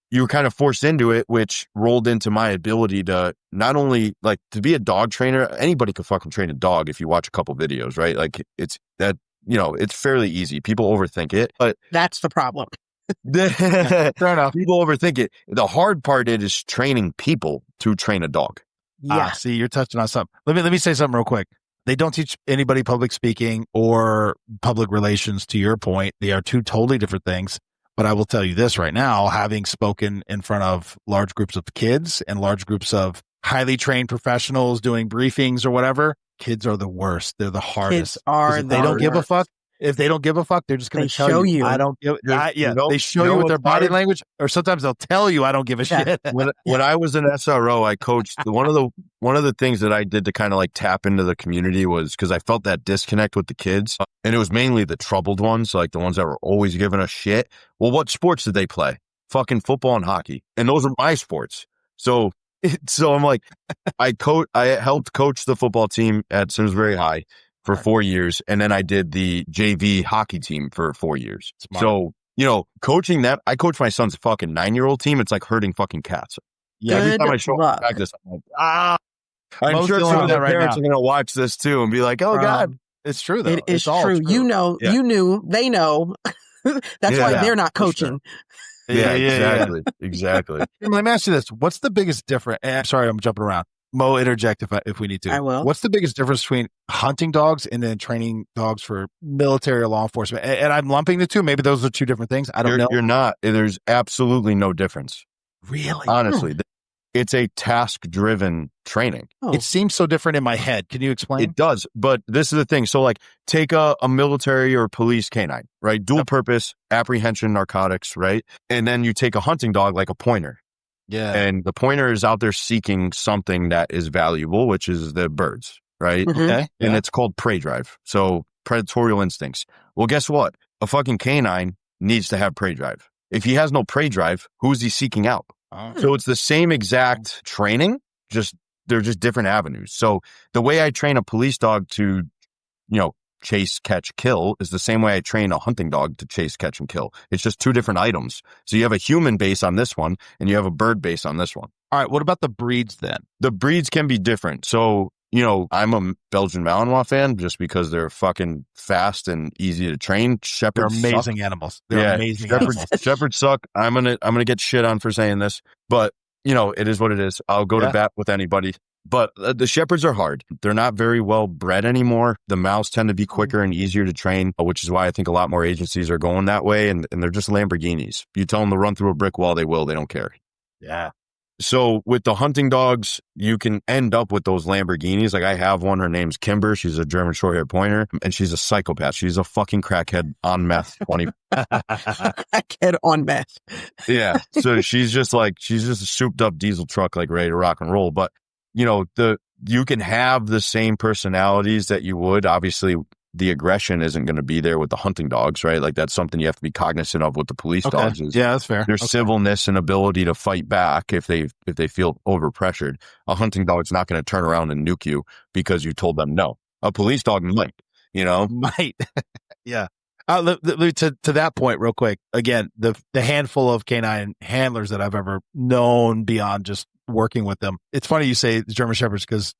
you were kind of forced into it, which rolled into my ability to not only like to be a dog trainer. Anybody could fucking train a dog if you watch a couple videos, right? Like it's fairly easy. People overthink it, but that's the problem. Fair enough. People overthink it. The hard part is training people to train a dog. Yeah. See, you're touching on something. Let me say something real quick. They don't teach anybody public speaking or public relations, to your point. They are two totally different things. But I will tell you this right now, having spoken in front of large groups of kids and large groups of highly trained professionals doing briefings or whatever, kids are the worst. They're the hardest. They don't give a fuck. If they don't give a fuck, they're just going to tell you. I don't give. They show you with their body language, or sometimes they'll tell you, "I don't give a shit." When I was an SRO, I coached. One of the things that I did to kind of like tap into the community was because I felt that disconnect with the kids, and it was mainly the troubled ones, like the ones that were always giving us shit. Well, what sports did they play? Fucking football and hockey, and those are my sports. So I'm like, I helped coach the football team at Simsbury High for 4 years. And then I did the JV hockey team for 4 years. Smart. So, coaching that, I coach my son's fucking 9-year-old team. It's like herding fucking cats. Yeah. Every time I show up to practice, I'm like, I'm sure some of their parents are going to watch this too and be like, oh God. It's true though. It is true. You knew, they know. That's why they're not coaching. Exactly. Let me ask you this. What's the biggest difference? Sorry, I'm jumping around. Mo, interject if we need to. I will. What's the biggest difference between hunting dogs and then training dogs for military or law enforcement? And I'm lumping the two. Maybe those are two different things. I don't know. You're not. There's absolutely no difference. Really? Honestly. It's a task-driven training. Oh. It seems so different in my head. Can you explain? It does, but this is the thing. So like take a military or police canine, right? Dual purpose, apprehension, narcotics, right? And then you take a hunting dog like a pointer. Yeah. And the pointer is out there seeking something that is valuable, which is the birds, right? Mhm. Okay. And Yeah. it's called prey drive. So predatorial instincts. Well, guess what? A fucking canine needs to have prey drive. If he has no prey drive, who is he seeking out? Oh. So it's the same exact training, just they're just different avenues. So the way I train a police dog to, chase, catch, kill is the same way I train a hunting dog to chase, catch, and kill. It's just two different items. So you have a human base on this one and you have a bird base on this one. All right. What about the breeds then? The breeds can be different. So, I'm a Belgian Malinois fan just because they're fucking fast and easy to train. They're Shepherds amazing suck. animals. They're amazing Shepherds, animals. Shepherds suck. I'm gonna get shit on for saying this, but it is what it is. I'll go to bat with anybody. But the Shepherds are hard. They're not very well bred anymore. The Mals tend to be quicker and easier to train, which is why I think a lot more agencies are going that way. And they're just Lamborghinis. You tell them to run through a brick wall, they will. They don't care. Yeah. So with the hunting dogs, you can end up with those Lamborghinis. Like I have one, her name's Kimber. She's a German short-haired pointer and she's a psychopath. She's a fucking crackhead on meth. Crackhead on meth. Yeah. So she's just a souped up diesel truck, like ready to rock and roll. But you can have the same personalities that you would. Obviously, the aggression isn't going to be there with the hunting dogs, right? Like that's something you have to be cognizant of with the police dogs. Yeah, that's fair. Their civilness and ability to fight back if they feel overpressured. A hunting dog's not going to turn around and nuke you because you told them no. A police dog might, Might. Yeah. To that point, real quick. Again, the handful of canine handlers that I've ever known beyond just working with them. It's funny you say German Shepherds because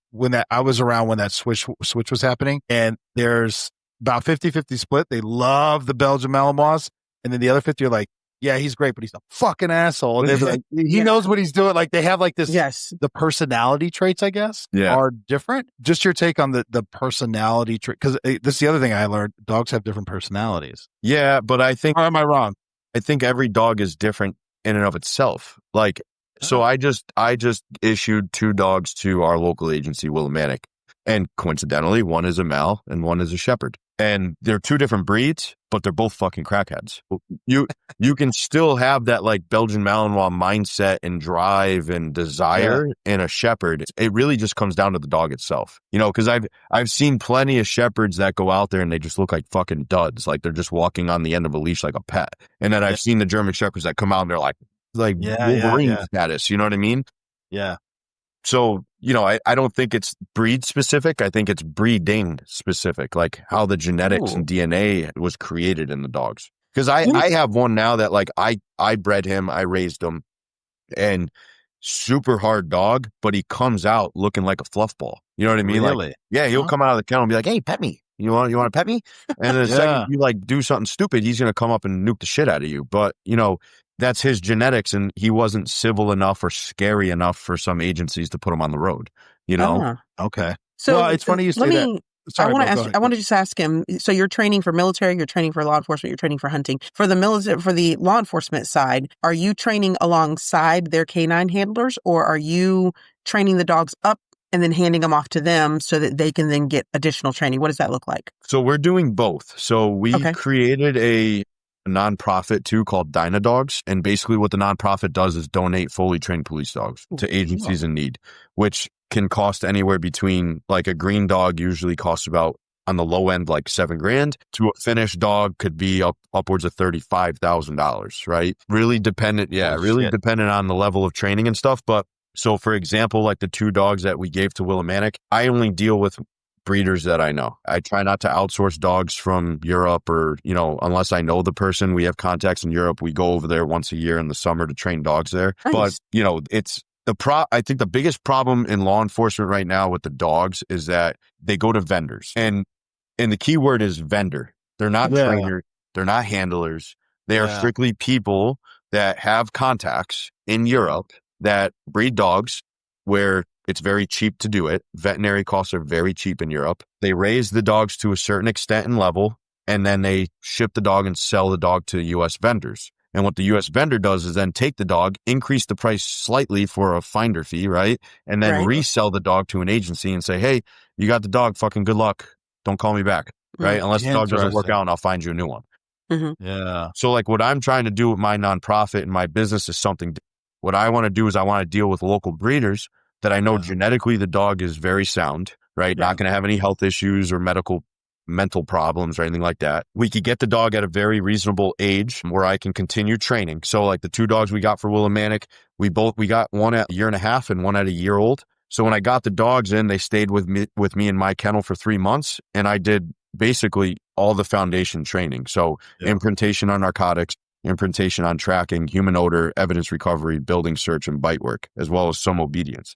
I was around when that switch was happening, and there's about 50-50 split. They love the Belgian Malinois, and then the other 50 are like, yeah, he's great, but he's a fucking asshole. And they're like, he knows what he's doing. Like they have like this. Yes. The personality traits, I guess, are different. Just your take on the personality trait, because this is the other thing I learned. Dogs have different personalities. Yeah, but I think. Or am I wrong? I think every dog is different in and of itself. Like. So I just issued 2 dogs to our local agency, Willimantic, and coincidentally, one is a Mal and one is a Shepherd, and they're 2 different breeds, but they're both fucking crackheads. You can still have that like Belgian Malinois mindset and drive and desire in a Shepherd. It really just comes down to the dog itself, because I've seen plenty of Shepherds that go out there and they just look like fucking duds, like they're just walking on the end of a leash like a pet, and then I've seen the German Shepherds that come out and they're like Wolverine status, you know what I mean? Yeah. So, I don't think it's breed specific. I think it's breeding specific, like how the genetics and DNA was created in the dogs. Because I have one now that like I bred him, I raised him, and super hard dog, but he comes out looking like a fluff ball. You know what I mean? Really? Like, yeah, he'll come out of the kennel and be like, "Hey, pet me. You want to pet me?" And the second you like do something stupid, he's gonna come up and nuke the shit out of you. But that's his genetics, and he wasn't civil enough or scary enough for some agencies to put him on the road. Okay. So well, it's funny you say that. Sorry, I want to just ask him. So you're training for military, you're training for law enforcement, you're training for hunting. For the military, for the law enforcement side, are you training alongside their canine handlers, or are you training the dogs up and then handing them off to them so that they can then get additional training? What does that look like? So we're doing both. So we created a nonprofit too called Dynadogs, and basically what the nonprofit does is donate fully trained police dogs to agencies in need, which can cost anywhere between, like a green dog usually costs about, on the low end, like $7,000, to a finished dog could be upwards of $35,000, right? Really dependent. Yeah. Dependent on the level of training and stuff. But so for example, like the 2 dogs that we gave to Willimantic, I only deal with breeders that I know. I try not to outsource dogs from Europe or, unless I know the person. We have contacts in Europe. We go over there once a year in the summer to train dogs there. Nice. But, it's I think the biggest problem in law enforcement right now with the dogs is that they go to vendors, and the key word is vendor. They're not trainers. They're not handlers. They are strictly people that have contacts in Europe that breed dogs where it's very cheap to do it. Veterinary costs are very cheap in Europe. They raise the dogs to a certain extent and level, and then they ship the dog and sell the dog to U.S. vendors. And what the U.S. vendor does is then take the dog, increase the price slightly for a finder fee, right? And then resell the dog to an agency and say, hey, you got the dog, fucking good luck. Don't call me back, right? Unless the dog doesn't work out and I'll find you a new one. Mm-hmm. Yeah. So like what I'm trying to do with my nonprofit and my business is something. What I want to do is I want to deal with local breeders that I know genetically the dog is very sound, right? Not going to have any health issues or mental problems or anything like that. We could get the dog at a very reasonable age where I can continue training. So like the 2 dogs we got for Willimantic, we got one at a year and a half and one at a year old. So when I got the dogs in, they stayed with me in my kennel for 3 months, and I did basically all the foundation training. So imprintation on narcotics, imprintation on tracking, human odor, evidence recovery, building search, and bite work, as well as some obedience.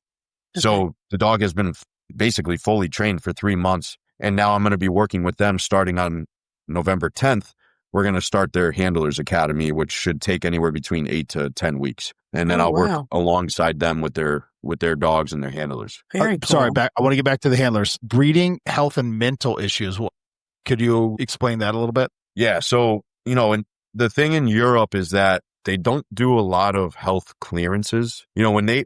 Okay. So the dog has been basically fully trained for 3 months. And now I'm going to be working with them starting on November 10th. We're going to start their Handlers Academy, which should take anywhere between 8 to 10 weeks. And then I'll work alongside them with their dogs and their handlers. Very cool. Sorry, I want to get back to the handlers. Breeding, health, and mental issues. Could you explain that a little bit? Yeah. So, and the thing in Europe is that they don't do a lot of health clearances. When they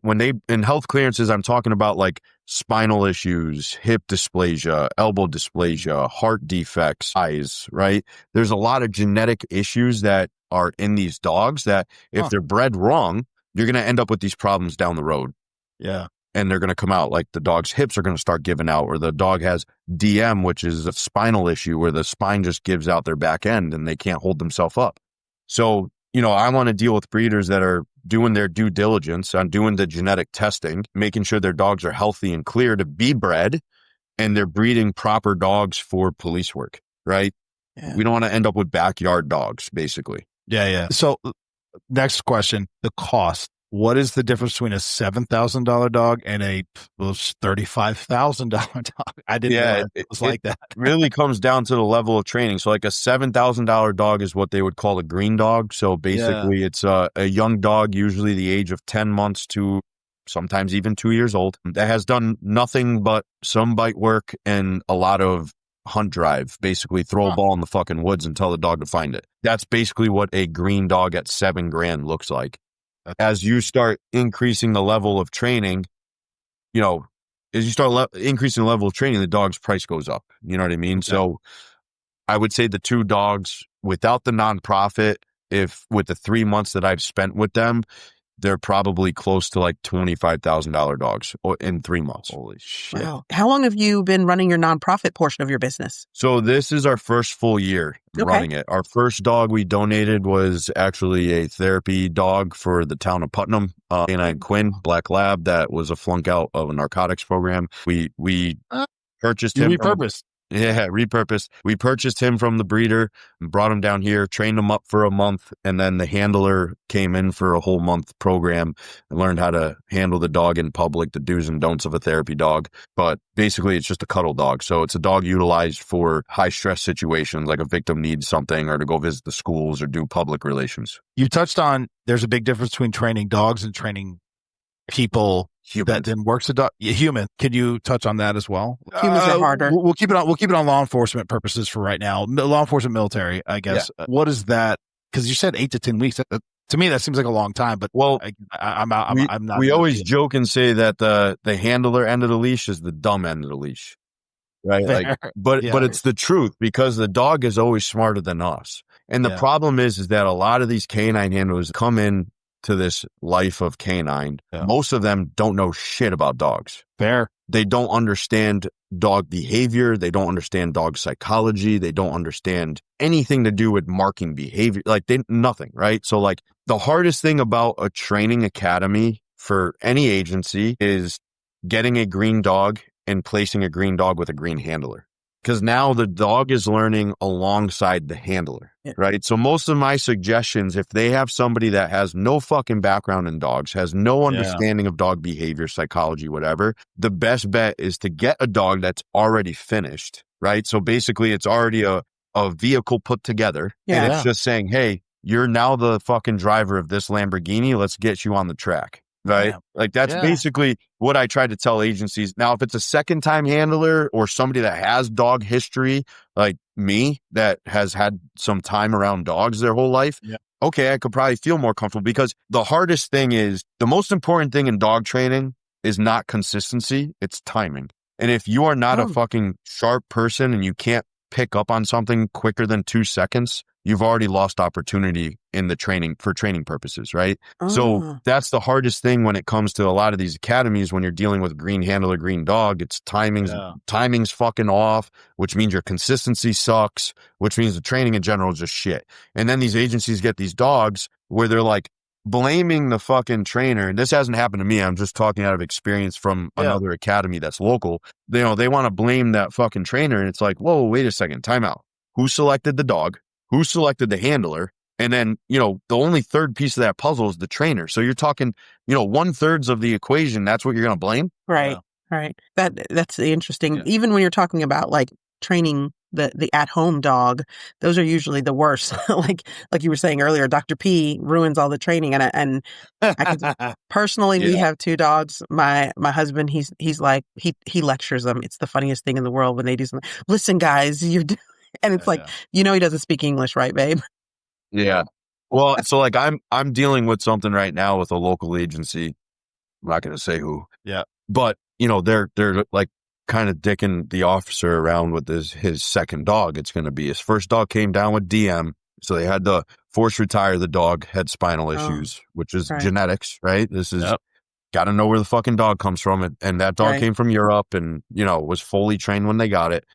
in health clearances, I'm talking about like spinal issues, hip dysplasia, elbow dysplasia, heart defects, eyes, right? There's a lot of genetic issues that are in these dogs that if they're bred wrong, you're going to end up with these problems down the road. Yeah. And they're going to come out like the dog's hips are going to start giving out, or the dog has DM, which is a spinal issue where the spine just gives out their back end and they can't hold themselves up. So, I want to deal with breeders that are doing their due diligence on doing the genetic testing, making sure their dogs are healthy and clear to be bred, and they're breeding proper dogs for police work, right? Yeah. We don't want to end up with backyard dogs, basically. Yeah. So next question, the cost. What is the difference between a $7,000 dog and a $35,000 dog? I didn't know it was like that. Really comes down to the level of training. So like a $7,000 dog is what they would call a green dog. So basically it's a young dog, usually the age of 10 months to sometimes even 2 years old, that has done nothing but some bite work and a lot of hunt drive, basically throw a ball in the fucking woods and tell the dog to find it. That's basically what a green dog at $7,000 looks like. As you start increasing the level of training, increasing the level of training, the dog's price goes up. You know what I mean? Okay. So I would say the 2 dogs without the nonprofit, if with the 3 months that I've spent with them, they're probably close to like $25,000 dogs in 3 months. Holy shit. Wow. How long have you been running your nonprofit portion of your business? So this is our first full year running it. Our first dog we donated was actually a therapy dog for the town of Putnam, Canine Quinn, Black Lab, that was a flunk out of a narcotics program. We purchased him. Repurposed. Repurposed. We purchased him from the breeder and brought him down here, trained him up for a month, and then the handler came in for a whole month program and learned how to handle the dog in public, the do's and don'ts of a therapy dog. But basically, it's just a cuddle dog. So it's a dog utilized for high stress situations, like a victim needs something or to go visit the schools or do public relations. You touched on there's a big difference between training dogs and training people. That then works a dog. Human. Can you touch on that as well? Humans are harder. We'll keep it on law enforcement purposes for right now. Law enforcement, military, I guess. Yeah. What is that? Because you said 8 to 10 weeks. To me, that seems like a long time. But I'm not. We always joke and say that the handler end of the leash is the dumb end of the leash, right? But it's the truth, because the dog is always smarter than us. And the problem is that a lot of these canine handlers come in to this life of canine. Yeah. Most of them don't know shit about dogs. Fair. They don't understand dog behavior. They don't understand dog psychology. They don't understand anything to do with marking behavior. Like nothing, right? So like the hardest thing about a training academy for any agency is getting a green dog and placing a green dog with a green handler. Because now the dog is learning alongside the handler, right? So most of my suggestions, if they have somebody that has no fucking background in dogs, has no understanding of dog behavior, psychology, whatever, the best bet is to get a dog that's already finished, right? So basically it's already a vehicle put together, and it's just saying, hey, you're now the fucking driver of this Lamborghini. Let's get you on the track. Right. Yeah. Like that's basically what I try to tell agencies. Now, if it's a second time handler or somebody that has dog history, like me, that has had some time around dogs their whole life, okay, I could probably feel more comfortable, because the hardest thing is, the most important thing in dog training is not consistency, it's timing. And if you are not a fucking sharp person and you can't pick up on something quicker than 2 seconds, you've already lost opportunity in the training for training purposes, right? So that's the hardest thing when it comes to a lot of these academies, when you're dealing with green handler, green dog, it's timing's fucking off, which means your consistency sucks, which means the training in general is just shit. And then these agencies get these dogs where they're like blaming the fucking trainer. And this hasn't happened to me. I'm just talking out of experience from another academy that's local. They want to blame that fucking trainer. And it's like, whoa, wait a second, time out. Who selected the dog? Who selected the handler? And then, the only third piece of that puzzle is the trainer. So you're talking, 1/3 of the equation. That's what you're going to blame. Right. Right. That's interesting. Yeah. Even when you're talking about like training the at-home dog, those are usually the worst. like you were saying earlier, Dr. P ruins all the training. And I can, personally, we have 2 dogs. My husband, he's like, he lectures them. It's the funniest thing in the world when they do something. Listen, guys, and it's he doesn't speak English, right, babe? Yeah. Well, so like I'm dealing with something right now with a local agency. I'm not going to say who. Yeah. But, they're like kind of dicking the officer around with his second dog. It's going to be his first dog came down with DM. So they had to force retire the dog, had spinal issues, which is genetics, right? This is got to know where the fucking dog comes from. And that dog came from Europe and, was fully trained when they got it.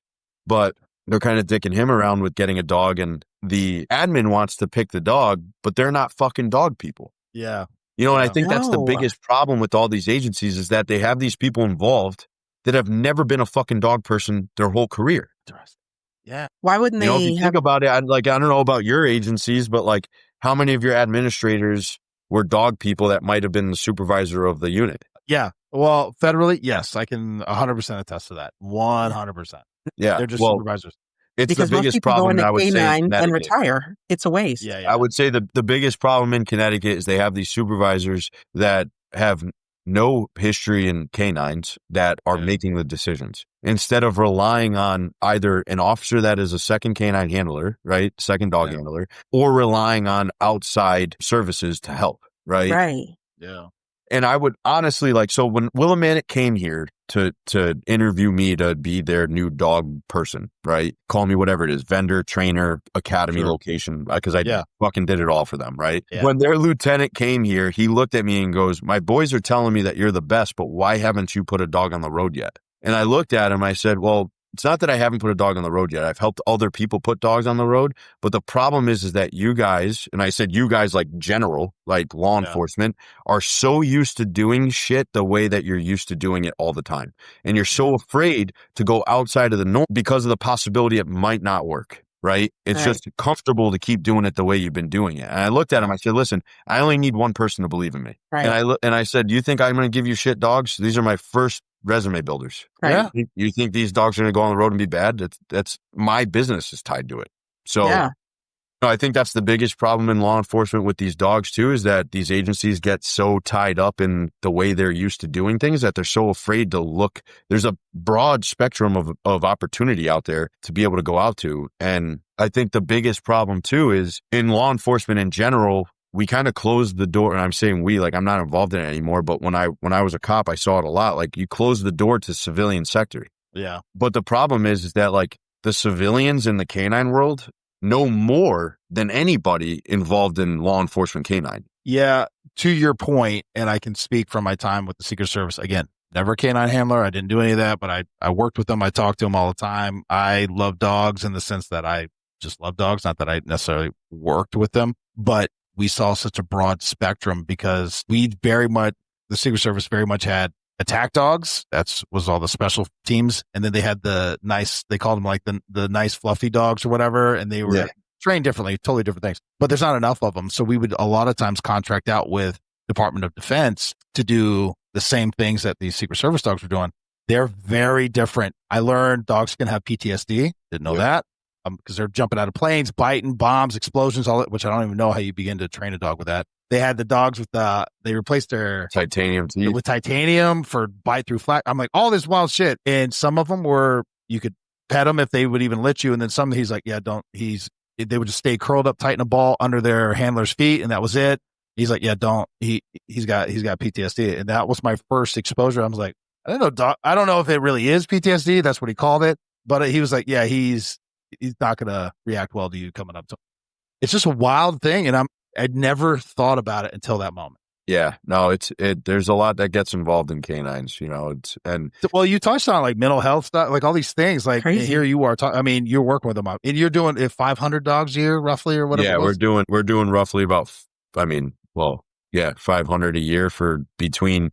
But they're kind of dicking him around with getting a dog, and the admin wants to pick the dog, but they're not fucking dog people. Yeah. And I think that's the biggest problem with all these agencies, is that they have these people involved that have never been a fucking dog person their whole career. Yeah. Why wouldn't they if you think about it, I don't know about your agencies, but like, how many of your administrators were dog people that might have been the supervisor of the unit? Yeah. Well, federally, yes, I can 100% attest to that. 100%. Yeah. They're just supervisors. It's because the biggest most people problem, go into I would say, canine and retire. It's a waste. Yeah. I would say the biggest problem in Connecticut is they have these supervisors that have no history in canines that are making the decisions, instead of relying on either an officer that is a second canine handler, right? Second dog handler, or relying on outside services to help, right? Right. Yeah. And I would honestly so when Willamanic came here to interview me to be their new dog person, right? Call me whatever it is, vendor, trainer, academy, location, because I fucking did it all for them, right? Yeah. When their lieutenant came here, he looked at me and goes, "My boys are telling me that you're the best, but why haven't you put a dog on the road yet?" And I looked at him, I said, "Well, it's not that I haven't put a dog on the road yet. I've helped other people put dogs on the road. But the problem is that you guys," and I said, you guys like general, like law enforcement, "are so used to doing shit the way that you're used to doing it all the time. And you're so afraid to go outside of the norm because of the possibility it might not work." Right? It's just comfortable to keep doing it the way you've been doing it. And I looked at him, I said, "Listen, I only need one person to believe in me." Right. And I said, "You think I'm going to give you shit dogs? These are my first resume builders." Right. Yeah. You think these dogs are going to go on the road and be bad? That's my business is tied to it. So I think that's the biggest problem in law enforcement with these dogs too, is that these agencies get so tied up in the way they're used to doing things that they're so afraid to look. There's a broad spectrum of opportunity out there to be able to go out to. And I think the biggest problem too is in law enforcement in general, we kind of closed the door, and I'm saying we, like I'm not involved in it anymore, but when I was a cop, I saw it a lot. Like you close the door to civilian sector. Yeah. But the problem is that like the civilians in the canine world know more than anybody involved in law enforcement canine. Yeah. To your point, and I can speak from my time with the Secret Service, again, never a canine handler. I didn't do any of that, but I worked with them. I talked to them all the time. I love dogs in the sense that I just love dogs. Not that I necessarily worked with them, but we saw such a broad spectrum because the Secret Service very much had attack dogs. Was all the special teams. And then they had they called them like the nice fluffy dogs or whatever. And they were trained differently, totally different things, but there's not enough of them. So we would a lot of times contract out with Department of Defense to do the same things that these Secret Service dogs were doing. They're very different. I learned dogs can have PTSD. Didn't know that. Because they're jumping out of planes, biting, bombs, explosions, all that, which I don't even know how you begin to train a dog with that. They had the dogs with they replaced their titanium teeth with titanium for bite through flat. I'm like, all this wild shit. And some of them you could pet them if they would even let you. And then some, he's like, yeah, don't, he's they would just stay curled up tight in a ball under their handler's feet, and that was it. He's like, yeah, he's got PTSD. And that was my first exposure. I was like, I don't know if it really is PTSD. That's what he called it. But he was like, yeah, he's not going to react well to you coming up to him. It's just a wild thing. And I'd never thought about it until that moment. Yeah, no, there's a lot that gets involved in canines, well, you touched on like mental health stuff, like all these things, like Crazy. Here you are talking, I mean, you're working with them and you're doing 500 dogs a year roughly or whatever. Yeah, we're doing roughly about, 500 a year for between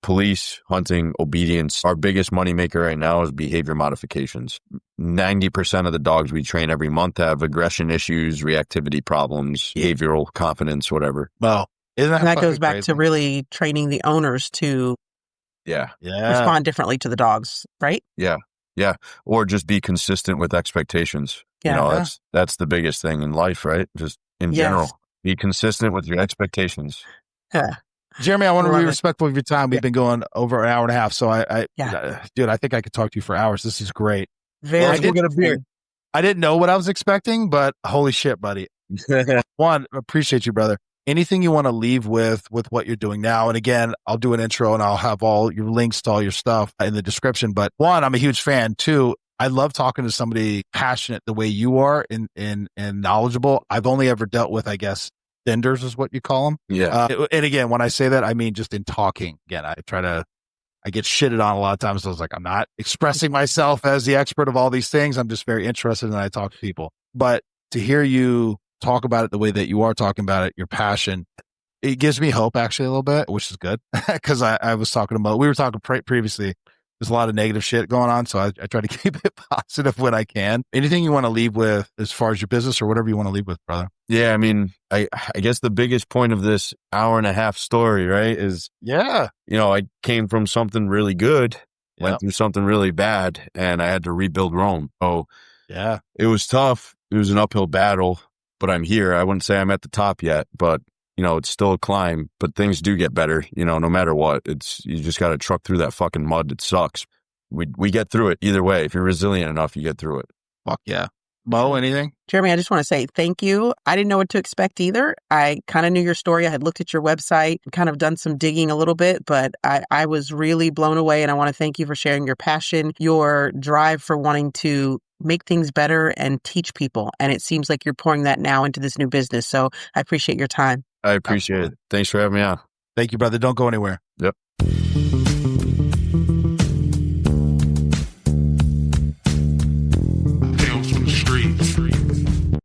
police, hunting, obedience. Our biggest moneymaker right now is behavior modifications. 90% of the dogs we train every month have aggression issues, reactivity problems, behavioral confidence, whatever. Well, that goes back crazy? To really training the owners to respond differently to the dogs, right? Yeah. Or just be consistent with expectations. Yeah. That's the biggest thing in life, right? Just in general, be consistent with your expectations. Yeah. Jeremy, I want to be respectful of your time. We've been going over an hour and a half. So dude, I think I could talk to you for hours. This is great. Very good. I didn't know what I was expecting, but holy shit, buddy. One, appreciate you, brother. Anything you want to leave with what you're doing now? And again, I'll do an intro and I'll have all your links to all your stuff in the description. But one, I'm a huge fan. Two, I love talking to somebody passionate the way you are and knowledgeable. I've only ever dealt with, I guess, vendors is what you call them. Yeah. And again, when I say that, I mean just in talking. Again, I get shitted on a lot of times. So I was like, I'm not expressing myself as the expert of all these things. I'm just very interested and I talk to people. But to hear you talk about it the way that you are talking about it, your passion, it gives me hope actually a little bit, which is good. Because I was talking about, we were talking previously, there's a lot of negative shit going on. So I try to keep it positive when I can. Anything you want to leave with as far as your business or whatever you want to leave with, brother? Yeah, I mean, I guess the biggest point of this hour and a half story, right, is, I came from something really good, went through something really bad, and I had to rebuild Rome. So it was tough. It was an uphill battle, but I'm here. I wouldn't say I'm at the top yet, but it's still a climb, but things do get better, no matter what. You just got to truck through that fucking mud. It sucks. We get through it either way. If you're resilient enough, you get through it. Fuck yeah. Mo, anything? Jeremy, I just want to say thank you. I didn't know what to expect either. I kind of knew your story. I had looked at your website, kind of done some digging a little bit, but I was really blown away. And I want to thank you for sharing your passion, your drive for wanting to make things better and teach people. And it seems like you're pouring that now into this new business. So I appreciate your time. I appreciate it. Thanks for having me on. Thank you, brother. Don't go anywhere. Yep.